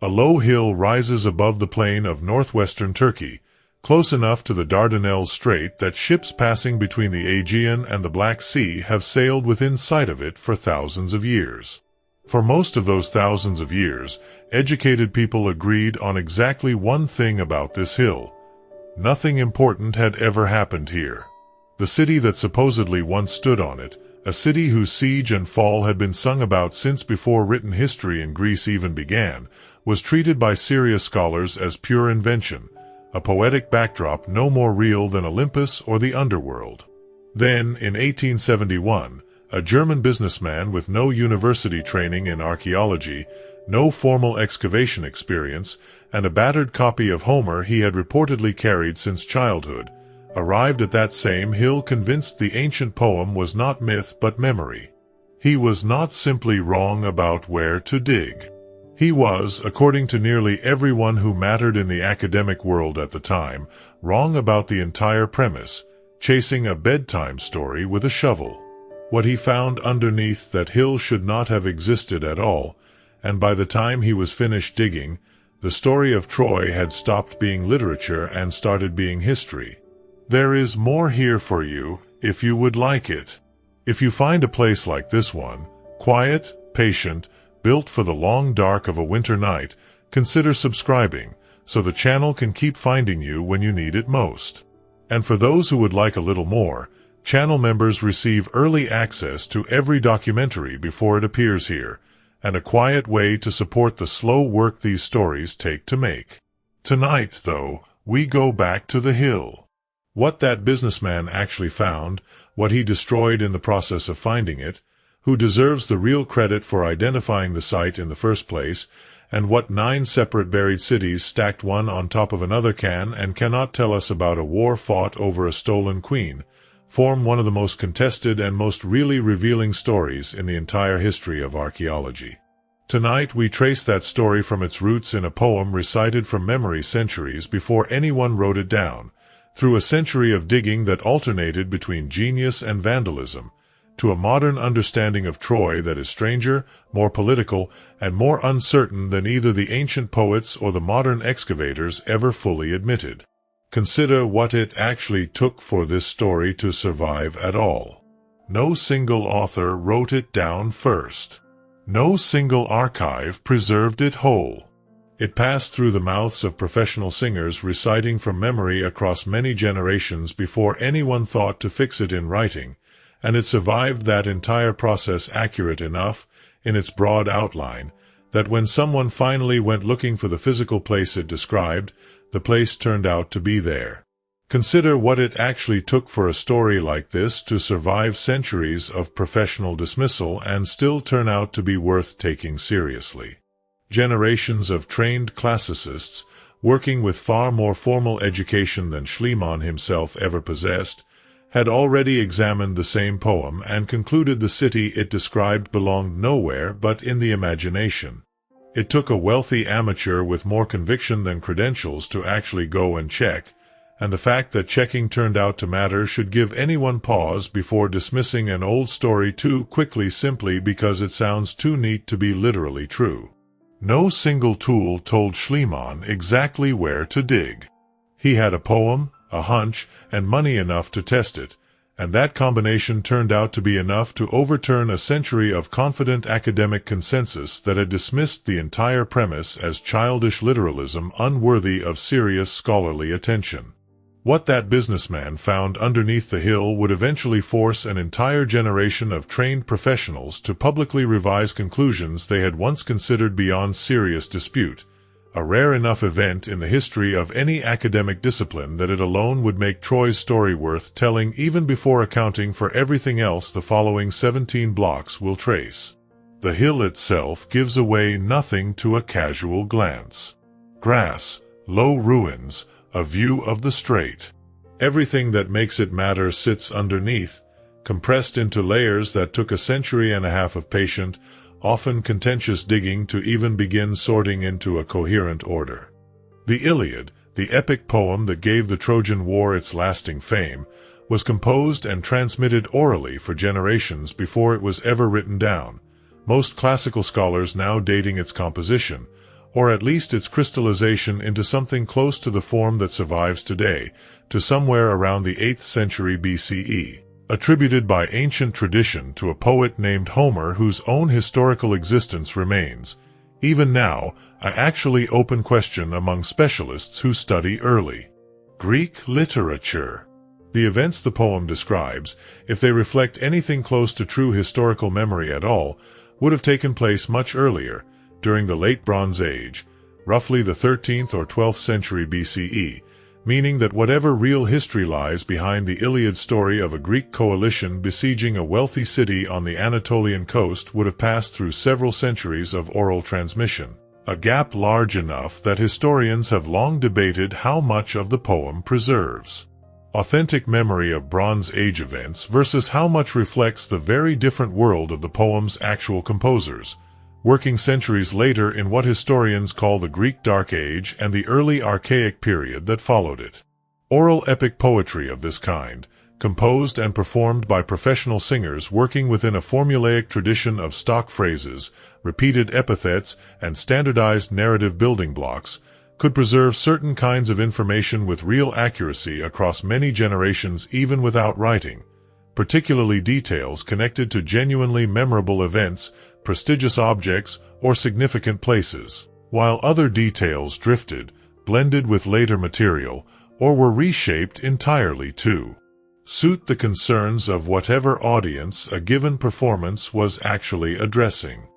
A low hill rises above the plain of northwestern Turkey, close enough to the Dardanelles Strait that ships passing between the Aegean and the Black Sea have sailed within sight of it for thousands of years. For most of those thousands of years, educated people agreed on exactly one thing about this hill. Nothing important had ever happened here. The city that supposedly once stood on it, a city whose siege and fall had been sung about since before written history in Greece even began, was treated by serious scholars as pure invention, a poetic backdrop no more real than Olympus or the underworld. Then, in 1871, a German businessman with no university training in archaeology, no formal excavation experience, and a battered copy of Homer he had reportedly carried since childhood, arrived at that same hill convinced the ancient poem was not myth but memory. He was not simply wrong about where to dig. He was, according to nearly everyone who mattered in the academic world at the time, wrong about the entire premise, chasing a bedtime story with a shovel. What he found underneath that hill should not have existed at all, and by the time he was finished digging, the story of Troy had stopped being literature and started being history. There is more here for you, if you would like it. If you find a place like this one, quiet, patient, built for the long dark of a winter night, consider subscribing, so the channel can keep finding you when you need it most. And for those who would like a little more, channel members receive early access to every documentary before it appears here, and a quiet way to support the slow work these stories take to make. Tonight, though, we go back to the hill. What that businessman actually found, what he destroyed in the process of finding it, who deserves the real credit for identifying the site in the first place, and what 9 separate buried cities stacked one on top of another can and cannot tell us about a war fought over a stolen queen, form one of the most contested and most really revealing stories in the entire history of archaeology. Tonight we trace that story from its roots in a poem recited from memory centuries before anyone wrote it down, through a century of digging that alternated between genius and vandalism, to a modern understanding of Troy that is stranger, more political, and more uncertain than either the ancient poets or the modern excavators ever fully admitted. Consider what it actually took for this story to survive at all. No single author wrote it down first. No single archive preserved it whole. It passed through the mouths of professional singers reciting from memory across many generations before anyone thought to fix it in writing, and it survived that entire process accurate enough, in its broad outline, that when someone finally went looking for the physical place it described, the place turned out to be there. Consider what it actually took for a story like this to survive centuries of professional dismissal and still turn out to be worth taking seriously. Generations of trained classicists, working with far more formal education than Schliemann himself ever possessed, had already examined the same poem and concluded the city it described belonged nowhere but in the imagination. It took a wealthy amateur with more conviction than credentials to actually go and check, and the fact that checking turned out to matter should give anyone pause before dismissing an old story too quickly simply because it sounds too neat to be literally true. No single tool told Schliemann exactly where to dig. He had a poem, a hunch, and money enough to test it, and that combination turned out to be enough to overturn a century of confident academic consensus that had dismissed the entire premise as childish literalism unworthy of serious scholarly attention. What that businessman found underneath the hill would eventually force an entire generation of trained professionals to publicly revise conclusions they had once considered beyond serious dispute, a rare enough event in the history of any academic discipline that it alone would make Troy's story worth telling even before accounting for everything else the following 17 blocks will trace. The hill itself gives away nothing to a casual glance. Grass, low ruins, a view of the strait. Everything that makes it matter sits underneath, compressed into layers that took a century and a half of patient, often contentious digging to even begin sorting into a coherent order. The Iliad, the epic poem that gave the Trojan War its lasting fame, was composed and transmitted orally for generations before it was ever written down, most classical scholars now dating its composition, or at least its crystallization into something close to the form that survives today, to somewhere around the 8th century BCE, attributed by ancient tradition to a poet named Homer whose own historical existence remains, even now, an actually open question among specialists who study early Greek literature. The events the poem describes, if they reflect anything close to true historical memory at all, would have taken place much earlier, during the Late Bronze Age, roughly the 13th or 12th century BCE, meaning that whatever real history lies behind the Iliad story of a Greek coalition besieging a wealthy city on the Anatolian coast would have passed through several centuries of oral transmission, a gap large enough that historians have long debated how much of the poem preserves authentic memory of Bronze Age events versus how much reflects the very different world of the poem's actual composers, working centuries later in what historians call the Greek Dark Age and the early archaic period that followed it. Oral epic poetry of this kind, composed and performed by professional singers working within a formulaic tradition of stock phrases, repeated epithets, and standardized narrative building blocks, could preserve certain kinds of information with real accuracy across many generations even without writing, particularly details connected to genuinely memorable events, prestigious objects, or significant places, while other details drifted, blended with later material, or were reshaped entirely to suit the concerns of whatever audience a given performance was actually addressing.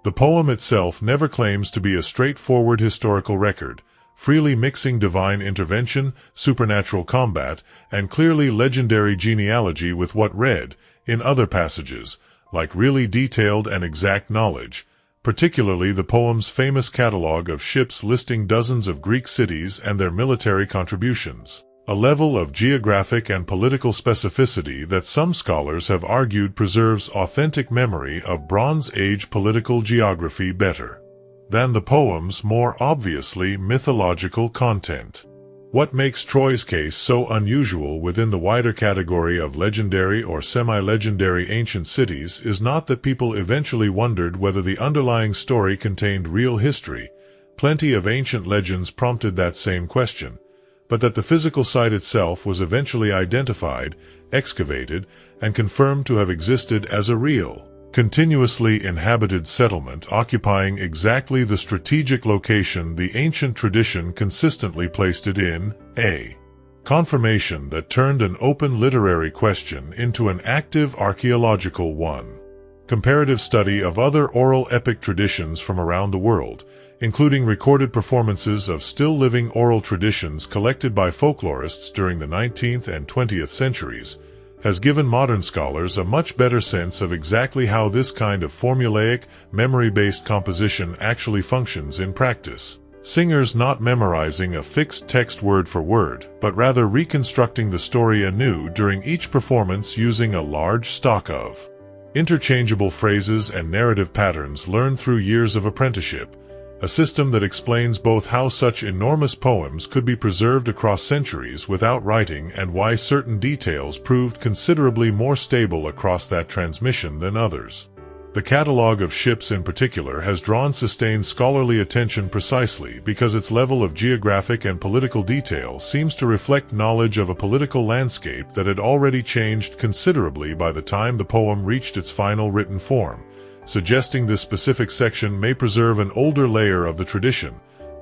The poem itself never claims to be a straightforward historical record, freely mixing divine intervention, supernatural combat, and clearly legendary genealogy with what read, in other passages, like really detailed and exact knowledge, particularly the poem's famous catalogue of ships listing dozens of Greek cities and their military contributions, a level of geographic and political specificity that some scholars have argued preserves authentic memory of Bronze Age political geography better than the poem's more obviously mythological content. What makes Troy's case so unusual within the wider category of legendary or semi-legendary ancient cities is not that people eventually wondered whether the underlying story contained real history. Plenty of ancient legends prompted that same question, but that the physical site itself was eventually identified, excavated, and confirmed to have existed as a real, continuously inhabited settlement occupying exactly the strategic location the ancient tradition consistently placed it in, a confirmation that turned an open literary question into an active archaeological one. Comparative study of other oral epic traditions from around the world, including recorded performances of still-living oral traditions collected by folklorists during the 19th and 20th centuries, has given modern scholars a much better sense of exactly how this kind of formulaic, memory-based composition actually functions in practice. Singers not memorizing a fixed text word for word, but rather reconstructing the story anew during each performance using a large stock of interchangeable phrases and narrative patterns learned through years of apprenticeship, a system that explains both how such enormous poems could be preserved across centuries without writing and why certain details proved considerably more stable across that transmission than others. The catalogue of ships in particular has drawn sustained scholarly attention precisely because its level of geographic and political detail seems to reflect knowledge of a political landscape that had already changed considerably by the time the poem reached its final written form, suggesting this specific section may preserve an older layer of the tradition,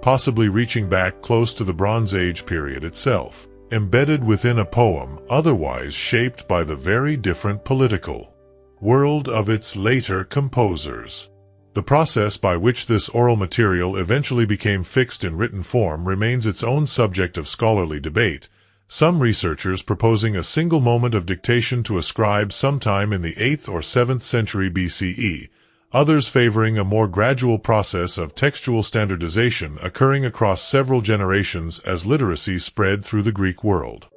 possibly reaching back close to the Bronze Age period itself, embedded within a poem otherwise shaped by the very different political world of its later composers. The process by which this oral material eventually became fixed in written form remains its own subject of scholarly debate, some researchers proposing a single moment of dictation to a scribe sometime in the 8th or 7th century BCE, others favoring a more gradual process of textual standardization occurring across several generations as literacy spread through the Greek world.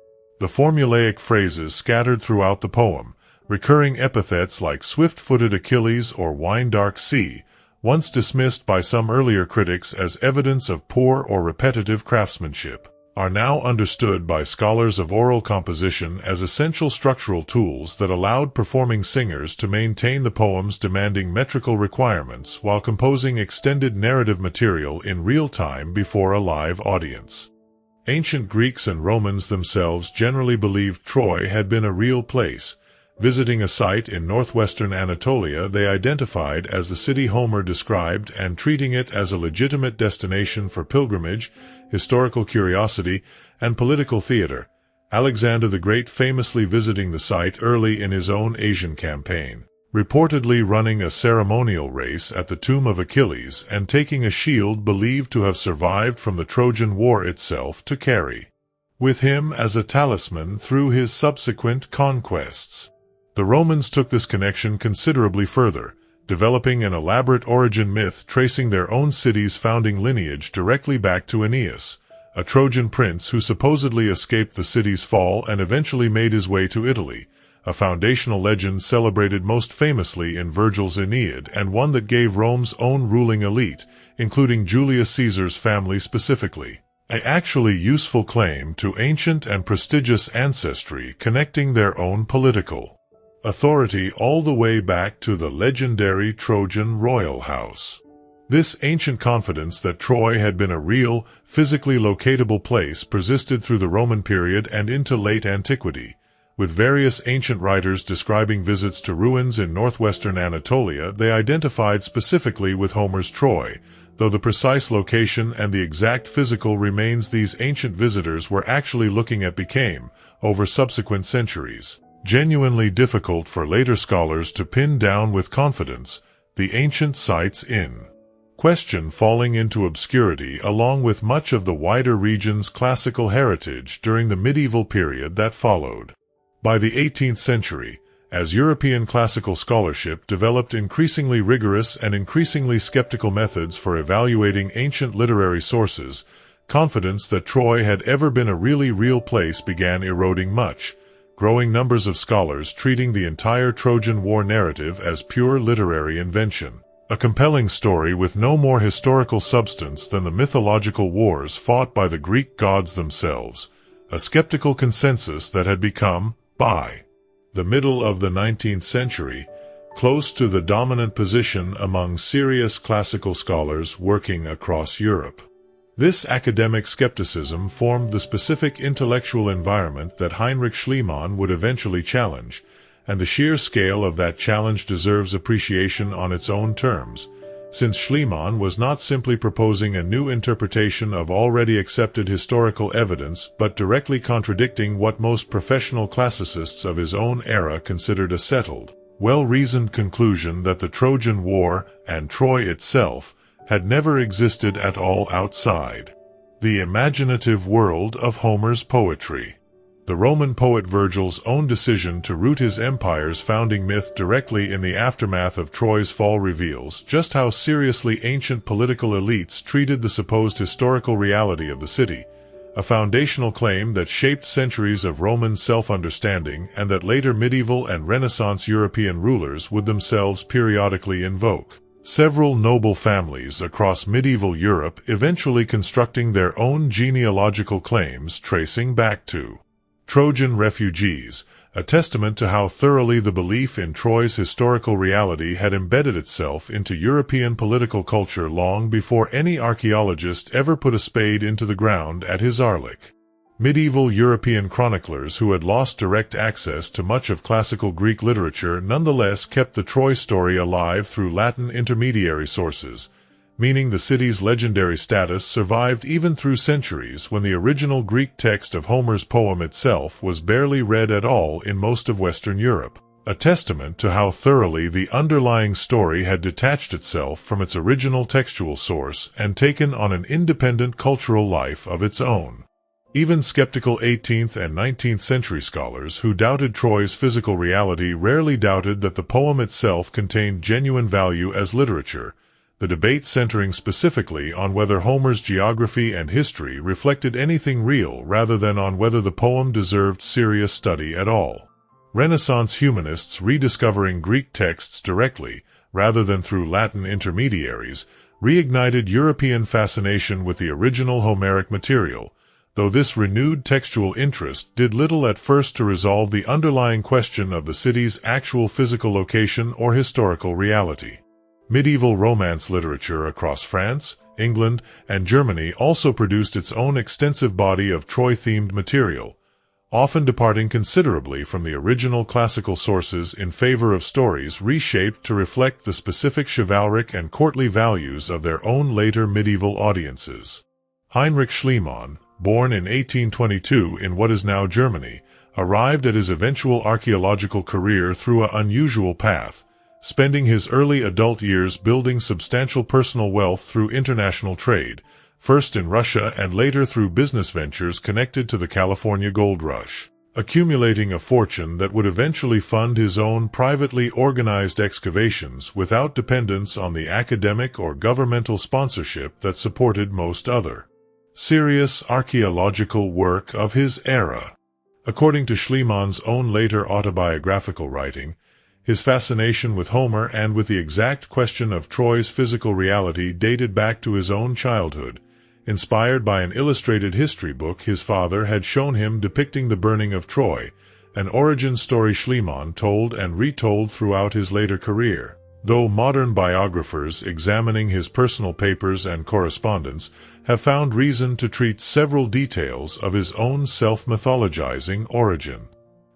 The formulaic phrases scattered throughout the poem, recurring epithets like swift-footed Achilles or wine-dark sea, once dismissed by some earlier critics as evidence of poor or repetitive craftsmanship, are now understood by scholars of oral composition as essential structural tools that allowed performing singers to maintain the poem's demanding metrical requirements while composing extended narrative material in real time before a live audience. Ancient Greeks and Romans themselves generally believed Troy had been a real place. Visiting a site in northwestern Anatolia they identified as the city Homer described and treating it as a legitimate destination for pilgrimage, historical curiosity, and political theater, Alexander the Great famously visiting the site early in his own Asian campaign, reportedly running a ceremonial race at the tomb of Achilles and taking a shield believed to have survived from the Trojan War itself to carry with him as a talisman through his subsequent conquests. The Romans took this connection considerably further, developing an elaborate origin myth tracing their own city's founding lineage directly back to Aeneas, a Trojan prince who supposedly escaped the city's fall and eventually made his way to Italy, a foundational legend celebrated most famously in Virgil's Aeneid and one that gave Rome's own ruling elite, including Julius Caesar's family specifically, an actually useful claim to ancient and prestigious ancestry connecting their own political authority all the way back to the legendary Trojan royal house. This ancient confidence that Troy had been a real, physically locatable place persisted through the Roman period and into late antiquity, with various ancient writers describing visits to ruins in northwestern Anatolia they identified specifically with Homer's Troy, though the precise location and the exact physical remains these ancient visitors were actually looking at became, over subsequent centuries, genuinely difficult for later scholars to pin down with confidence, the ancient sites in question falling into obscurity along with much of the wider region's classical heritage during the medieval period that followed. By the 18th century, as European classical scholarship developed increasingly rigorous and increasingly skeptical methods for evaluating ancient literary sources, confidence that Troy had ever been a really real place began eroding much, growing numbers of scholars treating the entire Trojan War narrative as pure literary invention, a compelling story with no more historical substance than the mythological wars fought by the Greek gods themselves, a skeptical consensus that had become, by the middle of the 19th century, close to the dominant position among serious classical scholars working across Europe. This academic skepticism formed the specific intellectual environment that Heinrich Schliemann would eventually challenge, and the sheer scale of that challenge deserves appreciation on its own terms, since Schliemann was not simply proposing a new interpretation of already accepted historical evidence but directly contradicting what most professional classicists of his own era considered a settled, well-reasoned conclusion that the Trojan War, and Troy itself, had never existed at all outside the imaginative world of Homer's poetry. The Roman poet Virgil's own decision to root his empire's founding myth directly in the aftermath of Troy's fall reveals just how seriously ancient political elites treated the supposed historical reality of the city, a foundational claim that shaped centuries of Roman self-understanding and that later medieval and Renaissance European rulers would themselves periodically invoke. Several noble families across medieval Europe eventually constructing their own genealogical claims tracing back to Trojan refugees, a testament to how thoroughly the belief in Troy's historical reality had embedded itself into European political culture long before any archaeologist ever put a spade into the ground at his Arlik. Medieval European chroniclers who had lost direct access to much of classical Greek literature nonetheless kept the Troy story alive through Latin intermediary sources, meaning the city's legendary status survived even through centuries when the original Greek text of Homer's poem itself was barely read at all in most of Western Europe, a testament to how thoroughly the underlying story had detached itself from its original textual source and taken on an independent cultural life of its own. Even skeptical 18th and 19th century scholars who doubted Troy's physical reality rarely doubted that the poem itself contained genuine value as literature, the debate centering specifically on whether Homer's geography and history reflected anything real rather than on whether the poem deserved serious study at all. Renaissance humanists rediscovering Greek texts directly, rather than through Latin intermediaries, reignited European fascination with the original Homeric material, though this renewed textual interest did little at first to resolve the underlying question of the city's actual physical location or historical reality. Medieval romance literature across France, England, and Germany also produced its own extensive body of Troy-themed material, often departing considerably from the original classical sources in favor of stories reshaped to reflect the specific chivalric and courtly values of their own later medieval audiences. Heinrich Schliemann, born in 1822 in what is now Germany, arrived at his eventual archaeological career through an unusual path, spending his early adult years building substantial personal wealth through international trade, first in Russia and later through business ventures connected to the California gold rush, accumulating a fortune that would eventually fund his own privately organized excavations without dependence on the academic or governmental sponsorship that supported most other serious archaeological work of his era. According to Schliemann's own later autobiographical writing, his fascination with Homer and with the exact question of Troy's physical reality dated back to his own childhood, inspired by an illustrated history book his father had shown him depicting the burning of Troy, an origin story Schliemann told and retold throughout his later career. Though modern biographers examining his personal papers and correspondence have found reason to treat several details of his own self-mythologizing origin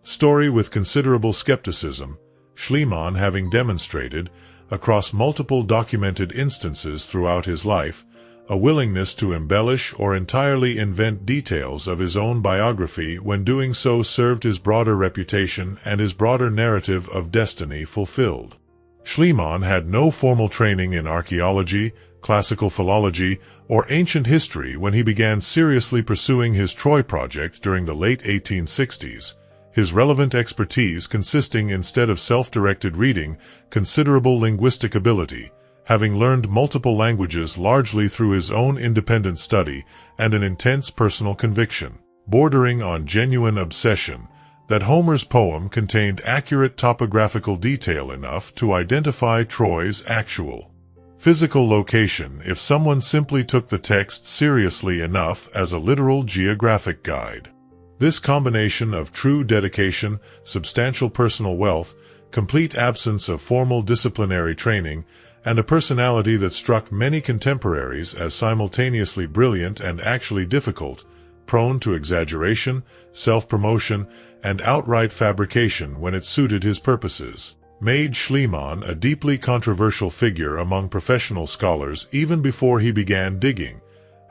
story with considerable skepticism, Schliemann having demonstrated, across multiple documented instances throughout his life, a willingness to embellish or entirely invent details of his own biography when doing so served his broader reputation and his broader narrative of destiny fulfilled. Schliemann had no formal training in archaeology, classical philology, or ancient history when he began seriously pursuing his Troy project during the late 1860s, his relevant expertise consisting instead of self-directed reading, considerable linguistic ability, having learned multiple languages largely through his own independent study, and an intense personal conviction, bordering on genuine obsession, that Homer's poem contained accurate topographical detail enough to identify Troy's actual physical location if someone simply took the text seriously enough as a literal geographic guide. This combination of true dedication, substantial personal wealth, complete absence of formal disciplinary training, and a personality that struck many contemporaries as simultaneously brilliant and actually difficult, prone to exaggeration, self-promotion, and outright fabrication when it suited his purposes, made Schliemann a deeply controversial figure among professional scholars even before he began digging,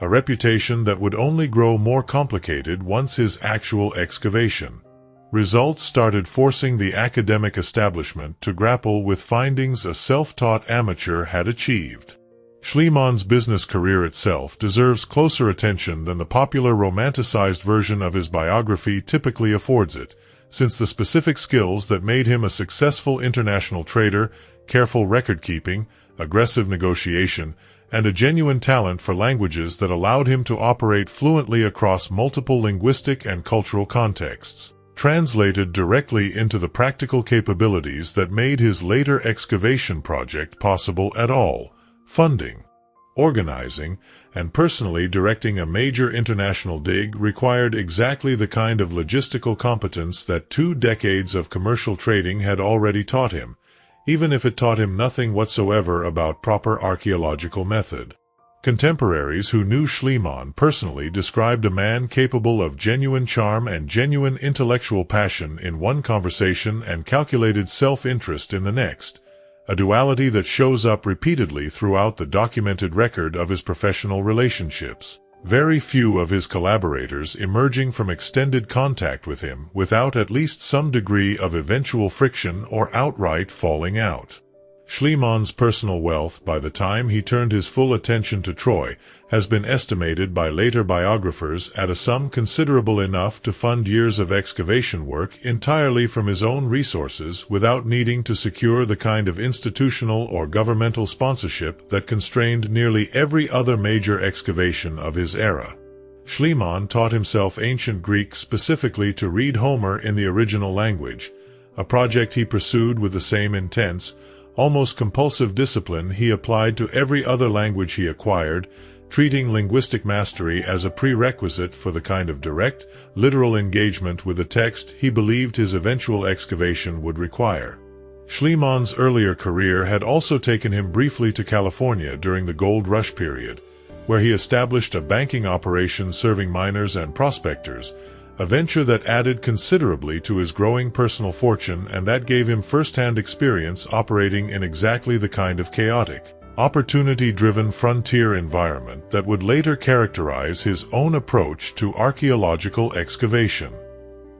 a reputation that would only grow more complicated once his actual excavation results started forcing the academic establishment to grapple with findings a self-taught amateur had achieved. Schliemann's business career itself deserves closer attention than the popular romanticized version of his biography typically affords it, since the specific skills that made him a successful international trader, careful record-keeping, aggressive negotiation, and a genuine talent for languages that allowed him to operate fluently across multiple linguistic and cultural contexts, translated directly into the practical capabilities that made his later excavation project possible at all: funding, organizing, and personally directing a major international dig required exactly the kind of logistical competence that 2 decades of commercial trading had already taught him, even if it taught him nothing whatsoever about proper archaeological method. Contemporaries who knew Schliemann personally described a man capable of genuine charm and genuine intellectual passion in one conversation and calculated self-interest in the next, a duality that shows up repeatedly throughout the documented record of his professional relationships, very few of his collaborators emerging from extended contact with him without at least some degree of eventual friction or outright falling out. Schliemann's personal wealth by the time he turned his full attention to Troy has been estimated by later biographers at a sum considerable enough to fund years of excavation work entirely from his own resources without needing to secure the kind of institutional or governmental sponsorship that constrained nearly every other major excavation of his era. Schliemann taught himself ancient Greek specifically to read Homer in the original language, a project he pursued with the same intense, almost compulsive discipline he applied to every other language he acquired, treating linguistic mastery as a prerequisite for the kind of direct, literal engagement with the text he believed his eventual excavation would require. Schliemann's earlier career had also taken him briefly to California during the gold rush period, where he established a banking operation serving miners and prospectors, a venture that added considerably to his growing personal fortune and that gave him first-hand experience operating in exactly the kind of chaotic, opportunity-driven frontier environment that would later characterize his own approach to archaeological excavation.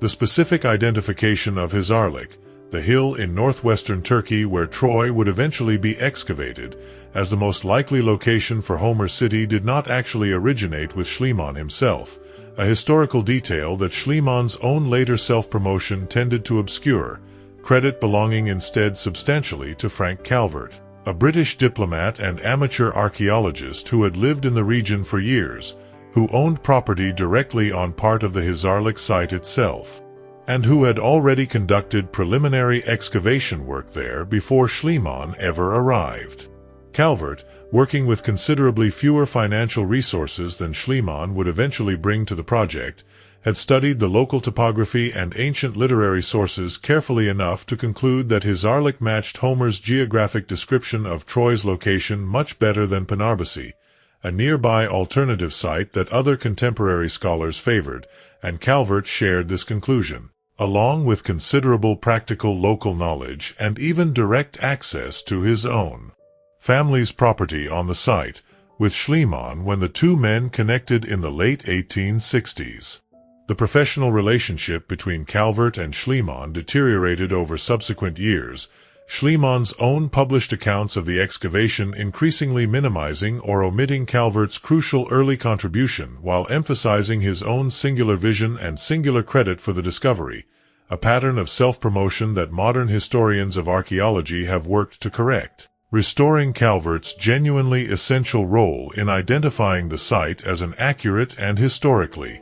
The specific identification of Hizarlik, the hill in northwestern Turkey where Troy would eventually be excavated, as the most likely location for Homer's city did not actually originate with Schliemann himself, a historical detail that Schliemann's own later self-promotion tended to obscure, credit belonging instead substantially to Frank Calvert, a British diplomat and amateur archaeologist who had lived in the region for years, who owned property directly on part of the Hizarlik site itself, and who had already conducted preliminary excavation work there before Schliemann ever arrived. Calvert, working with considerably fewer financial resources than Schliemann would eventually bring to the project, had studied the local topography and ancient literary sources carefully enough to conclude that Hizarlik matched Homer's geographic description of Troy's location much better than Pınarbaşı, a nearby alternative site that other contemporary scholars favored, and Calvert shared this conclusion, along with considerable practical local knowledge and even direct access to his own family's property on the site, with Schliemann when the two men connected in the late 1860s. The professional relationship between Calvert and Schliemann deteriorated over subsequent years, Schliemann's own published accounts of the excavation increasingly minimizing or omitting Calvert's crucial early contribution while emphasizing his own singular vision and singular credit for the discovery, a pattern of self-promotion that modern historians of archaeology have worked to correct, restoring Calvert's genuinely essential role in identifying the site as an accurate and historically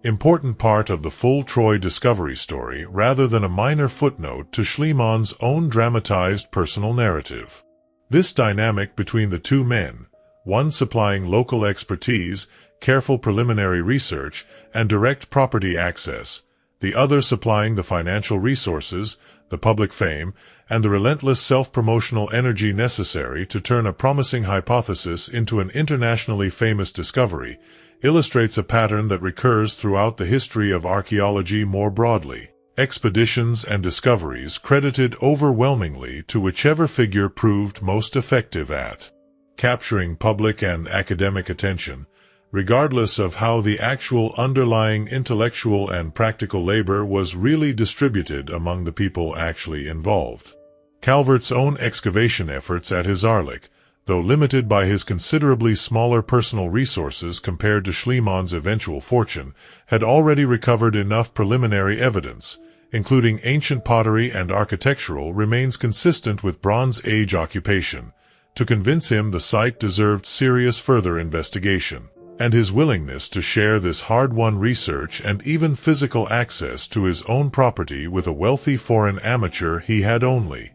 important part of the full Troy discovery story rather than a minor footnote to Schliemann's own dramatized personal narrative. This dynamic between the two men, one supplying local expertise, careful preliminary research, and direct property access, the other supplying the financial resources, the public fame, and the relentless self-promotional energy necessary to turn a promising hypothesis into an internationally famous discovery, illustrates a pattern that recurs throughout the history of archaeology more broadly. Expeditions and discoveries credited overwhelmingly to whichever figure proved most effective at capturing public and academic attention, regardless of how the actual underlying intellectual and practical labor was really distributed among the people actually involved. Calvert's own excavation efforts at Hizarlik, though limited by his considerably smaller personal resources compared to Schliemann's eventual fortune, had already recovered enough preliminary evidence, including ancient pottery and architectural remains consistent with Bronze Age occupation, to convince him the site deserved serious further investigation, and his willingness to share this hard-won research and even physical access to his own property with a wealthy foreign amateur he had only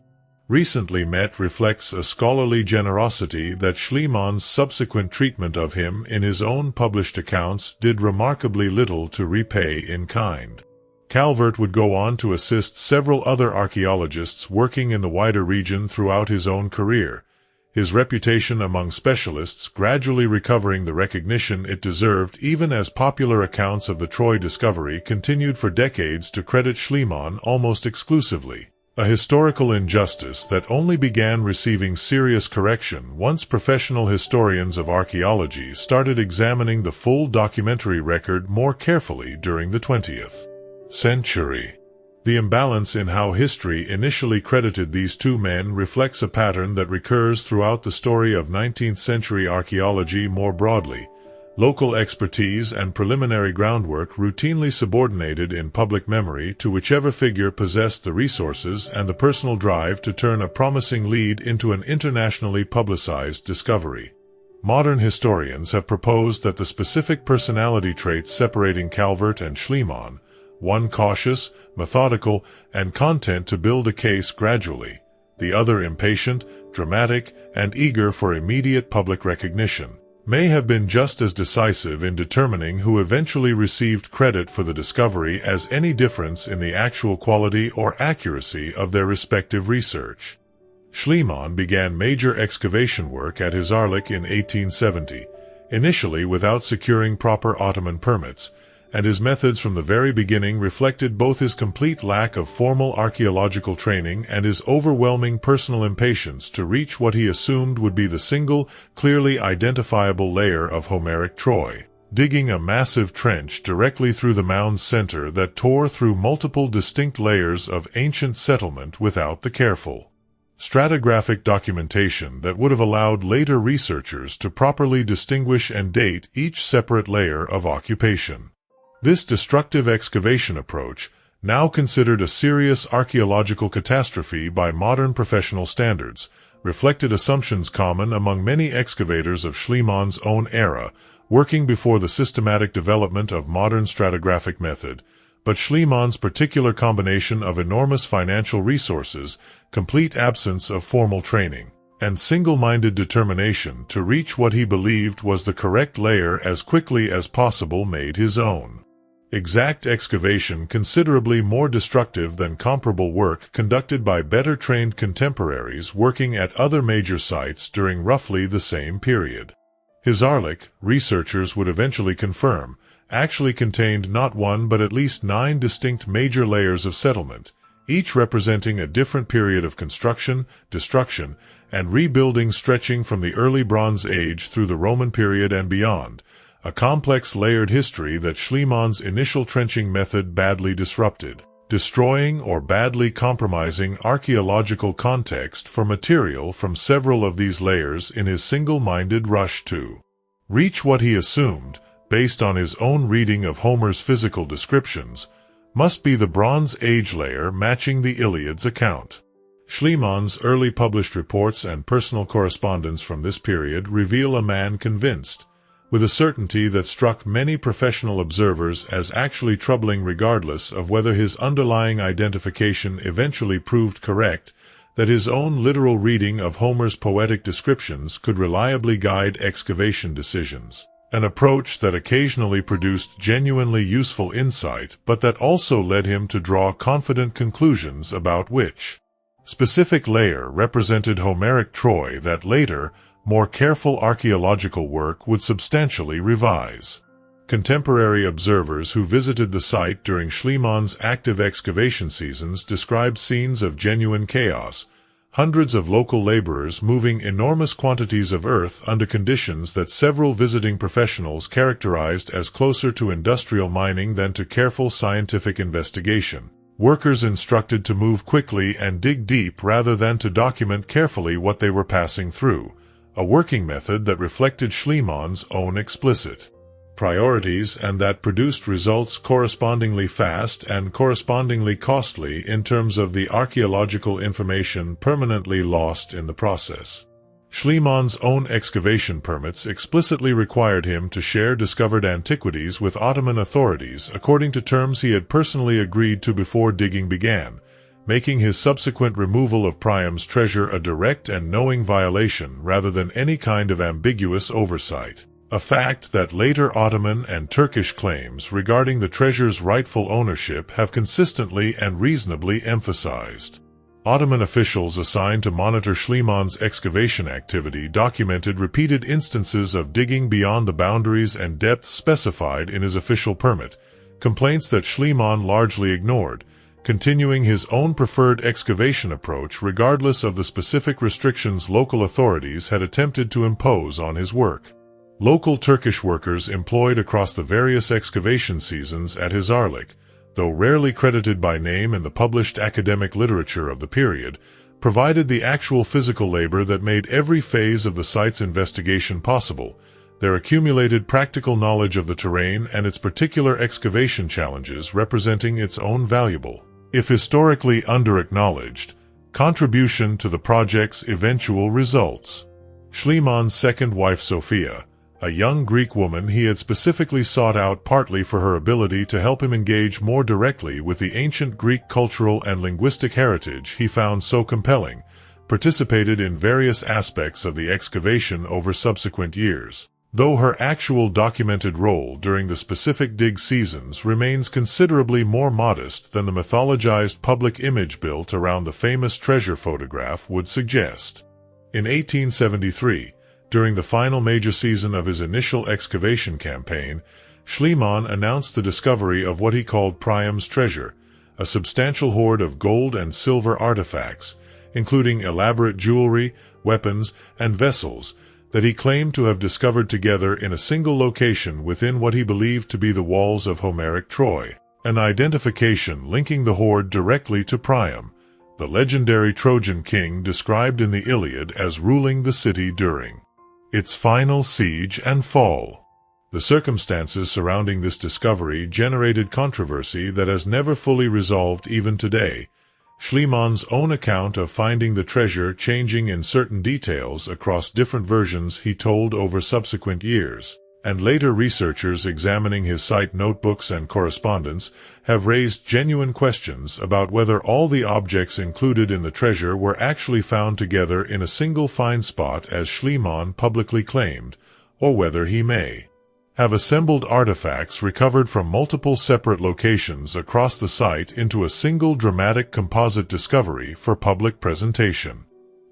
recently met reflects a scholarly generosity that Schliemann's subsequent treatment of him in his own published accounts did remarkably little to repay in kind. Calvert would go on to assist several other archaeologists working in the wider region throughout his own career, his reputation among specialists gradually recovering the recognition it deserved even as popular accounts of the Troy discovery continued for decades to credit Schliemann almost exclusively. A historical injustice that only began receiving serious correction once professional historians of archaeology started examining the full documentary record more carefully during the 20th century. The imbalance in how history initially credited these two men reflects a pattern that recurs throughout the story of 19th-century archaeology more broadly. Local expertise and preliminary groundwork routinely subordinated in public memory to whichever figure possessed the resources and the personal drive to turn a promising lead into an internationally publicized discovery. Modern historians have proposed that the specific personality traits separating Calvert and Schliemann, one cautious, methodical, and content to build a case gradually, the other impatient, dramatic, and eager for immediate public recognition, may have been just as decisive in determining who eventually received credit for the discovery as any difference in the actual quality or accuracy of their respective research. Schliemann began major excavation work at Hizarlik in 1870, initially without securing proper Ottoman permits, and his methods from the very beginning reflected both his complete lack of formal archaeological training and his overwhelming personal impatience to reach what he assumed would be the single, clearly identifiable layer of Homeric Troy, digging a massive trench directly through the mound's center that tore through multiple distinct layers of ancient settlement without the careful stratigraphic documentation that would have allowed later researchers to properly distinguish and date each separate layer of occupation. This destructive excavation approach, now considered a serious archaeological catastrophe by modern professional standards, reflected assumptions common among many excavators of Schliemann's own era, working before the systematic development of modern stratigraphic method, but Schliemann's particular combination of enormous financial resources, complete absence of formal training, and single-minded determination to reach what he believed was the correct layer as quickly as possible made his own exact excavation considerably more destructive than comparable work conducted by better-trained contemporaries working at other major sites during roughly the same period. Hizarlik, researchers would eventually confirm, actually contained not one but at least 9 distinct major layers of settlement, each representing a different period of construction, destruction, and rebuilding stretching from the early Bronze Age through the Roman period and beyond, a complex layered history that Schliemann's initial trenching method badly disrupted, destroying or badly compromising archaeological context for material from several of these layers in his single-minded rush to reach what he assumed, based on his own reading of Homer's physical descriptions, must be the Bronze Age layer matching the Iliad's account. Schliemann's early published reports and personal correspondence from this period reveal a man convinced, with a certainty that struck many professional observers as actually troubling regardless of whether his underlying identification eventually proved correct, that his own literal reading of Homer's poetic descriptions could reliably guide excavation decisions, an approach that occasionally produced genuinely useful insight but that also led him to draw confident conclusions about which specific layer represented Homeric Troy that later, more careful archaeological work would substantially revise. Contemporary observers who visited the site during Schliemann's active excavation seasons described scenes of genuine chaos, hundreds of local laborers moving enormous quantities of earth under conditions that several visiting professionals characterized as closer to industrial mining than to careful scientific investigation. Workers instructed to move quickly and dig deep rather than to document carefully what they were passing through, a working method that reflected Schliemann's own explicit priorities and that produced results correspondingly fast and correspondingly costly in terms of the archaeological information permanently lost in the process. Schliemann's own excavation permits explicitly required him to share discovered antiquities with Ottoman authorities according to terms he had personally agreed to before digging began, making his subsequent removal of Priam's treasure a direct and knowing violation rather than any kind of ambiguous oversight, a fact that later Ottoman and Turkish claims regarding the treasure's rightful ownership have consistently and reasonably emphasized. Ottoman officials assigned to monitor Schliemann's excavation activity documented repeated instances of digging beyond the boundaries and depths specified in his official permit, complaints that Schliemann largely ignored, continuing his own preferred excavation approach regardless of the specific restrictions local authorities had attempted to impose on his work. Local Turkish workers employed across the various excavation seasons at Hizarlik, though rarely credited by name in the published academic literature of the period, provided the actual physical labor that made every phase of the site's investigation possible, their accumulated practical knowledge of the terrain and its particular excavation challenges representing its own valuable, if historically under-acknowledged, contribution to the project's eventual results. Schliemann's second wife Sophia, a young Greek woman he had specifically sought out partly for her ability to help him engage more directly with the ancient Greek cultural and linguistic heritage he found so compelling, participated in various aspects of the excavation over subsequent years, though her actual documented role during the specific dig seasons remains considerably more modest than the mythologized public image built around the famous treasure photograph would suggest. In 1873, during the final major season of his initial excavation campaign, Schliemann announced the discovery of what he called Priam's treasure, a substantial hoard of gold and silver artifacts, including elaborate jewelry, weapons, and vessels, that he claimed to have discovered together in a single location within what he believed to be the walls of Homeric Troy, an identification linking the hoard directly to Priam, the legendary Trojan king described in the Iliad as ruling the city during its final siege and fall. The circumstances surrounding this discovery generated controversy that has never fully resolved even today, Schliemann's own account of finding the treasure changing in certain details across different versions he told over subsequent years, and later researchers examining his site notebooks and correspondence have raised genuine questions about whether all the objects included in the treasure were actually found together in a single find spot as Schliemann publicly claimed, or whether he may have assembled artifacts recovered from multiple separate locations across the site into a single dramatic composite discovery for public presentation.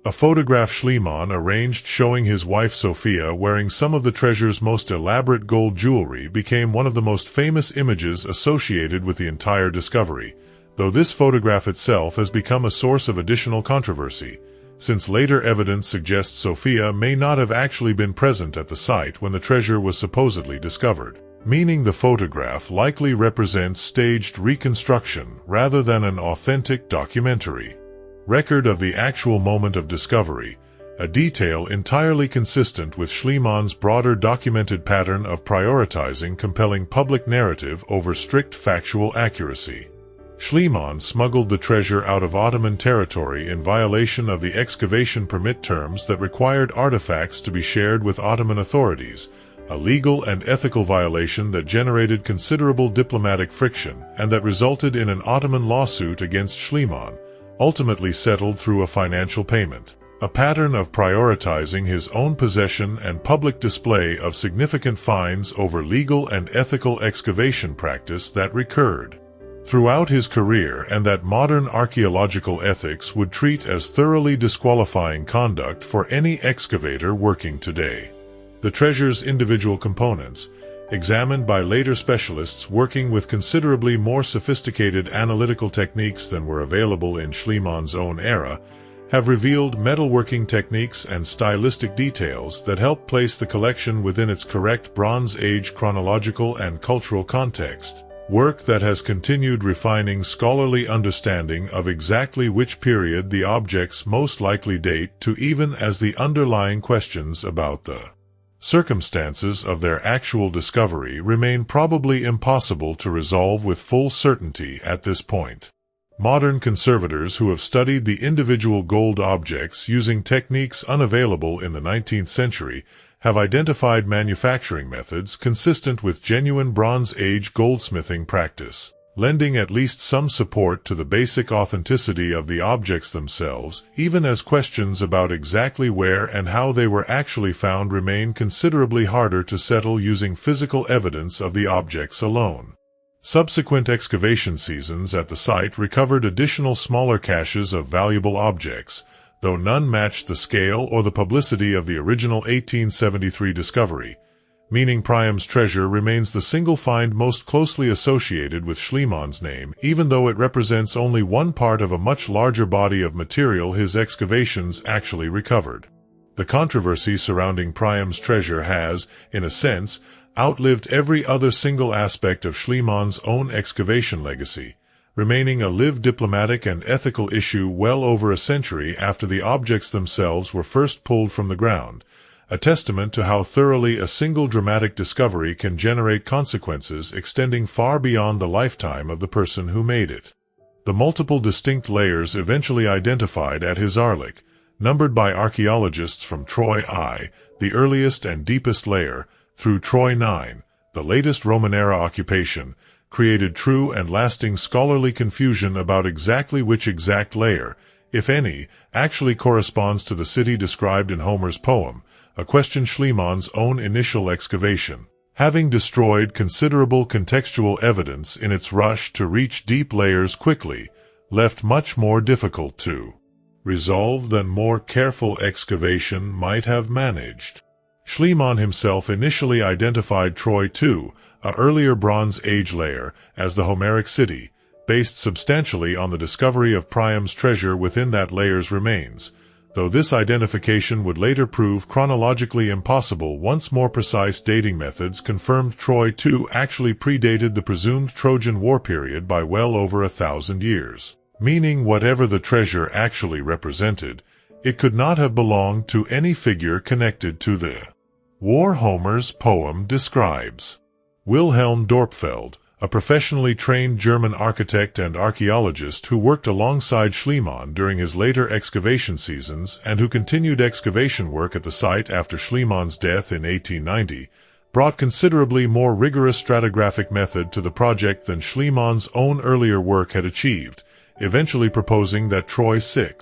A photograph Schliemann arranged showing his wife Sophia wearing some of the treasure's most elaborate gold jewelry became one of the most famous images associated with the entire discovery, though this photograph itself has become a source of additional controversy, since later evidence suggests Sophia may not have actually been present at the site when the treasure was supposedly discovered, meaning the photograph likely represents staged reconstruction rather than an authentic documentary record of the actual moment of discovery, a detail entirely consistent with Schliemann's broader documented pattern of prioritizing compelling public narrative over strict factual accuracy. Schliemann smuggled the treasure out of Ottoman territory in violation of the excavation permit terms that required artifacts to be shared with Ottoman authorities, a legal and ethical violation that generated considerable diplomatic friction and that resulted in an Ottoman lawsuit against Schliemann, ultimately settled through a financial payment. A pattern of prioritizing his own possession and public display of significant finds over legal and ethical excavation practice that recurred throughout his career and that modern archaeological ethics would treat as thoroughly disqualifying conduct for any excavator working today. The treasure's individual components, examined by later specialists working with considerably more sophisticated analytical techniques than were available in Schliemann's own era, have revealed metalworking techniques and stylistic details that help place the collection within its correct Bronze Age chronological and cultural context. Work that has continued refining scholarly understanding of exactly which period the objects most likely date to, even as the underlying questions about the circumstances of their actual discovery remain probably impossible to resolve with full certainty at this point. Modern conservators who have studied the individual gold objects using techniques unavailable in the 19th century have identified manufacturing methods consistent with genuine Bronze Age goldsmithing practice, lending at least some support to the basic authenticity of the objects themselves, even as questions about exactly where and how they were actually found remain considerably harder to settle using physical evidence of the objects alone. Subsequent excavation seasons at the site recovered additional smaller caches of valuable objects, though none matched the scale or the publicity of the original 1873 discovery, meaning Priam's treasure remains the single find most closely associated with Schliemann's name, even though it represents only one part of a much larger body of material his excavations actually recovered. The controversy surrounding Priam's treasure has, in a sense, outlived every other single aspect of Schliemann's own excavation legacy, remaining a live diplomatic and ethical issue well over a century after the objects themselves were first pulled from the ground, a testament to how thoroughly a single dramatic discovery can generate consequences extending far beyond the lifetime of the person who made it. The multiple distinct layers eventually identified at Hizarlik, numbered by archaeologists from Troy I, the earliest and deepest layer, through Troy IX, the latest Roman-era occupation, created true and lasting scholarly confusion about exactly which exact layer, if any, actually corresponds to the city described in Homer's poem, a question Schliemann's own initial excavation, having destroyed considerable contextual evidence in its rush to reach deep layers quickly, left much more difficult to resolve than more careful excavation might have managed. Schliemann himself initially identified Troy II, a earlier Bronze Age layer, as the Homeric city, based substantially on the discovery of Priam's treasure within that layer's remains, though this identification would later prove chronologically impossible once more precise dating methods confirmed Troy II actually predated the presumed Trojan War period by well over 1,000 years, meaning whatever the treasure actually represented, it could not have belonged to any figure connected to the war Homer's poem describes. Wilhelm Dorpfeld, a professionally trained German architect and archaeologist who worked alongside Schliemann during his later excavation seasons and who continued excavation work at the site after Schliemann's death in 1890, brought considerably more rigorous stratigraphic method to the project than Schliemann's own earlier work had achieved, eventually proposing that Troy VI,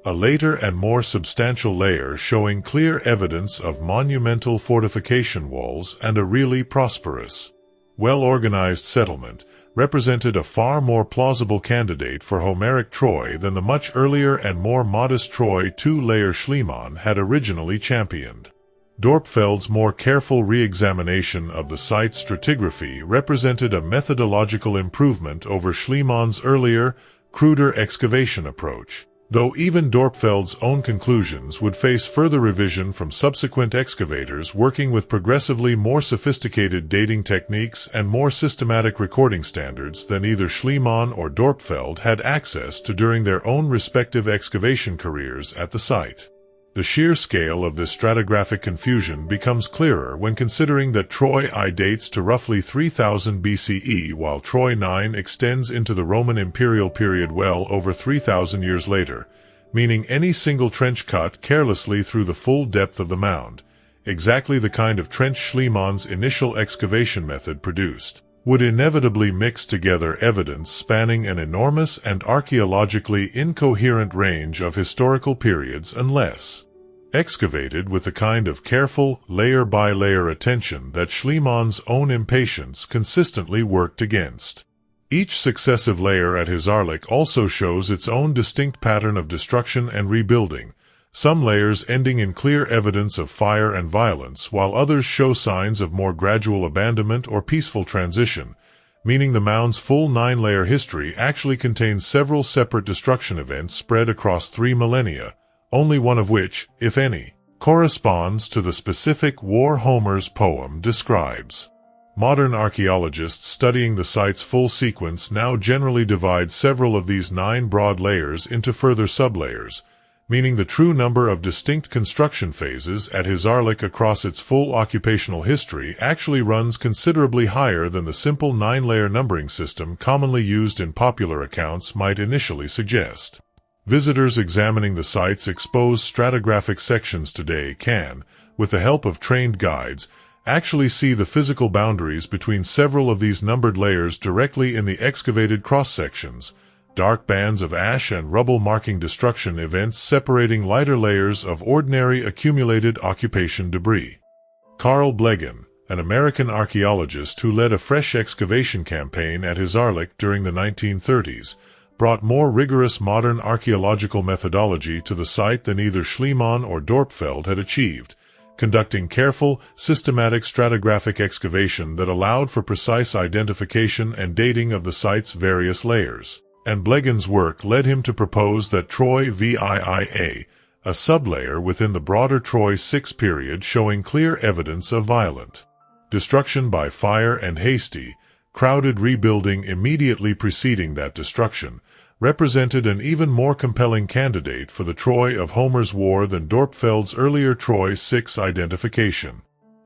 a later and more substantial layer showing clear evidence of monumental fortification walls and a really prosperous, well-organized settlement, represented a far more plausible candidate for Homeric Troy than the much earlier and more modest Troy II-layer Schliemann had originally championed. Dorpfeld's more careful re-examination of the site's stratigraphy represented a methodological improvement over Schliemann's earlier, cruder excavation approach, though even Dorpfeld's own conclusions would face further revision from subsequent excavators working with progressively more sophisticated dating techniques and more systematic recording standards than either Schliemann or Dorpfeld had access to during their own respective excavation careers at the site. The sheer scale of this stratigraphic confusion becomes clearer when considering that Troy I dates to roughly 3000 BCE while Troy IX extends into the Roman imperial period well over 3000 years later, meaning any single trench cut carelessly through the full depth of the mound, exactly the kind of trench Schliemann's initial excavation method produced, would inevitably mix together evidence spanning an enormous and archaeologically incoherent range of historical periods unless excavated with the kind of careful, layer-by-layer attention that Schliemann's own impatience consistently worked against. Each successive layer at Hisarlik also shows its own distinct pattern of destruction and rebuilding, some layers ending in clear evidence of fire and violence while others show signs of more gradual abandonment or peaceful transition, meaning the mound's full 9-layer history actually contains several separate destruction events spread across 3 millennia, only one of which, if any, corresponds to the specific war Homer's poem describes. Modern archaeologists studying the site's full sequence now generally divide several of these 9 broad layers into further sublayers, meaning the true number of distinct construction phases at Hisarlik across its full occupational history actually runs considerably higher than the simple 9-layer numbering system commonly used in popular accounts might initially suggest. Visitors examining the site's exposed stratigraphic sections today can, with the help of trained guides, actually see the physical boundaries between several of these numbered layers directly in the excavated cross-sections, dark bands of ash and rubble marking destruction events separating lighter layers of ordinary accumulated occupation debris. Carl Blegen, an American archaeologist who led a fresh excavation campaign at Hisarlik during the 1930s, brought more rigorous modern archaeological methodology to the site than either Schliemann or Dorpfeld had achieved, conducting careful, systematic stratigraphic excavation that allowed for precise identification and dating of the site's various layers. And Blegen's work led him to propose that Troy VIIA, a sublayer within the broader Troy VI period showing clear evidence of violent destruction by fire and hasty, crowded rebuilding immediately preceding that destruction, represented an even more compelling candidate for the Troy of Homer's War than Dorpfeld's earlier Troy VI identification.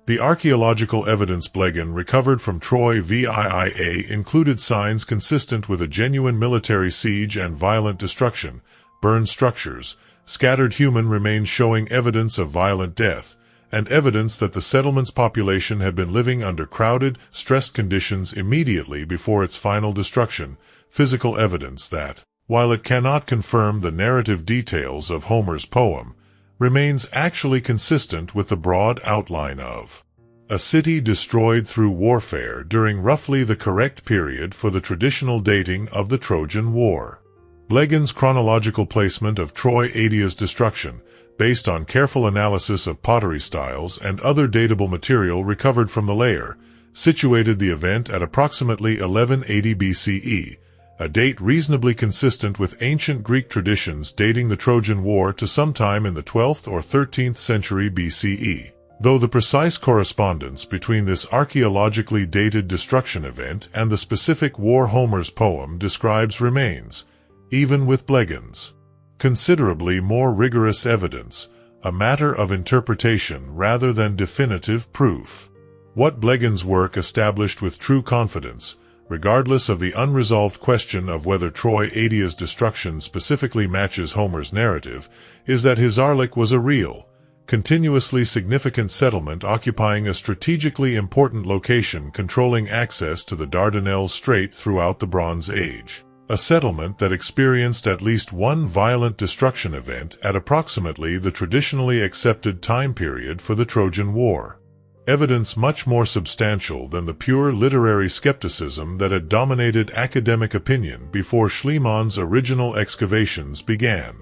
The archaeological evidence Blegen recovered from Troy VIIA included signs consistent with a genuine military siege and violent destruction, burned structures, scattered human remains showing evidence of violent death, and evidence that the settlement's population had been living under crowded, stressed conditions immediately before its final destruction, physical evidence that, while it cannot confirm the narrative details of Homer's poem, remains actually consistent with the broad outline of a city destroyed through warfare during roughly the correct period for the traditional dating of the Trojan War. Blegin's chronological placement of Troy Adia's destruction, based on careful analysis of pottery styles and other datable material recovered from the layer, situated the event at approximately 1180 BCE, a date reasonably consistent with ancient Greek traditions dating the Trojan War to sometime in the 12th or 13th century BCE. Though the precise correspondence between this archaeologically dated destruction event and the specific war Homer's poem describes remains, even with Blegin's considerably more rigorous evidence, a matter of interpretation rather than definitive proof. What Blegin's work established with true confidence, regardless of the unresolved question of whether Troy Adia's destruction specifically matches Homer's narrative, is that his Arlik was a real, continuously significant settlement occupying a strategically important location controlling access to the Dardanelles Strait throughout the Bronze Age. A settlement that experienced at least one violent destruction event at approximately the traditionally accepted time period for the Trojan War. Evidence much more substantial than the pure literary skepticism that had dominated academic opinion before Schliemann's original excavations began.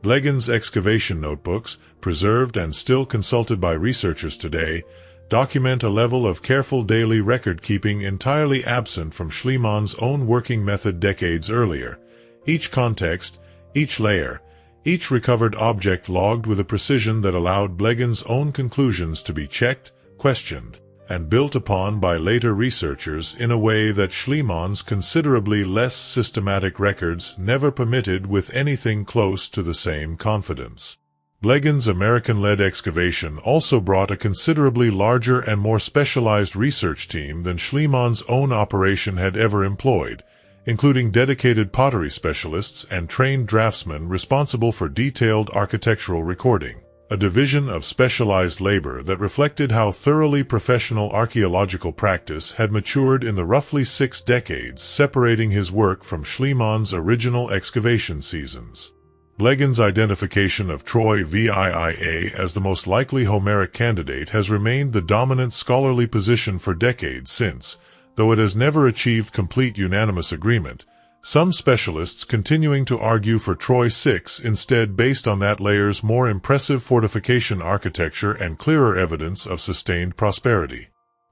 Blegin's excavation notebooks, preserved and still consulted by researchers today, document a level of careful daily record-keeping entirely absent from Schliemann's own working method decades earlier. Each context, each layer, each recovered object logged with a precision that allowed Blegin's own conclusions to be checked, questioned, and built upon by later researchers in a way that Schliemann's considerably less systematic records never permitted with anything close to the same confidence. Blegin's American-led excavation also brought a considerably larger and more specialized research team than Schliemann's own operation had ever employed, including dedicated pottery specialists and trained draftsmen responsible for detailed architectural recording. A division of specialized labor that reflected how thoroughly professional archaeological practice had matured in the roughly 6 decades separating his work from Schliemann's original excavation seasons. Blegin's identification of Troy VIIA as the most likely Homeric candidate has remained the dominant scholarly position for decades since, though it has never achieved complete unanimous agreement, some specialists continuing to argue for Troy VI instead based on that layer's more impressive fortification architecture and clearer evidence of sustained prosperity.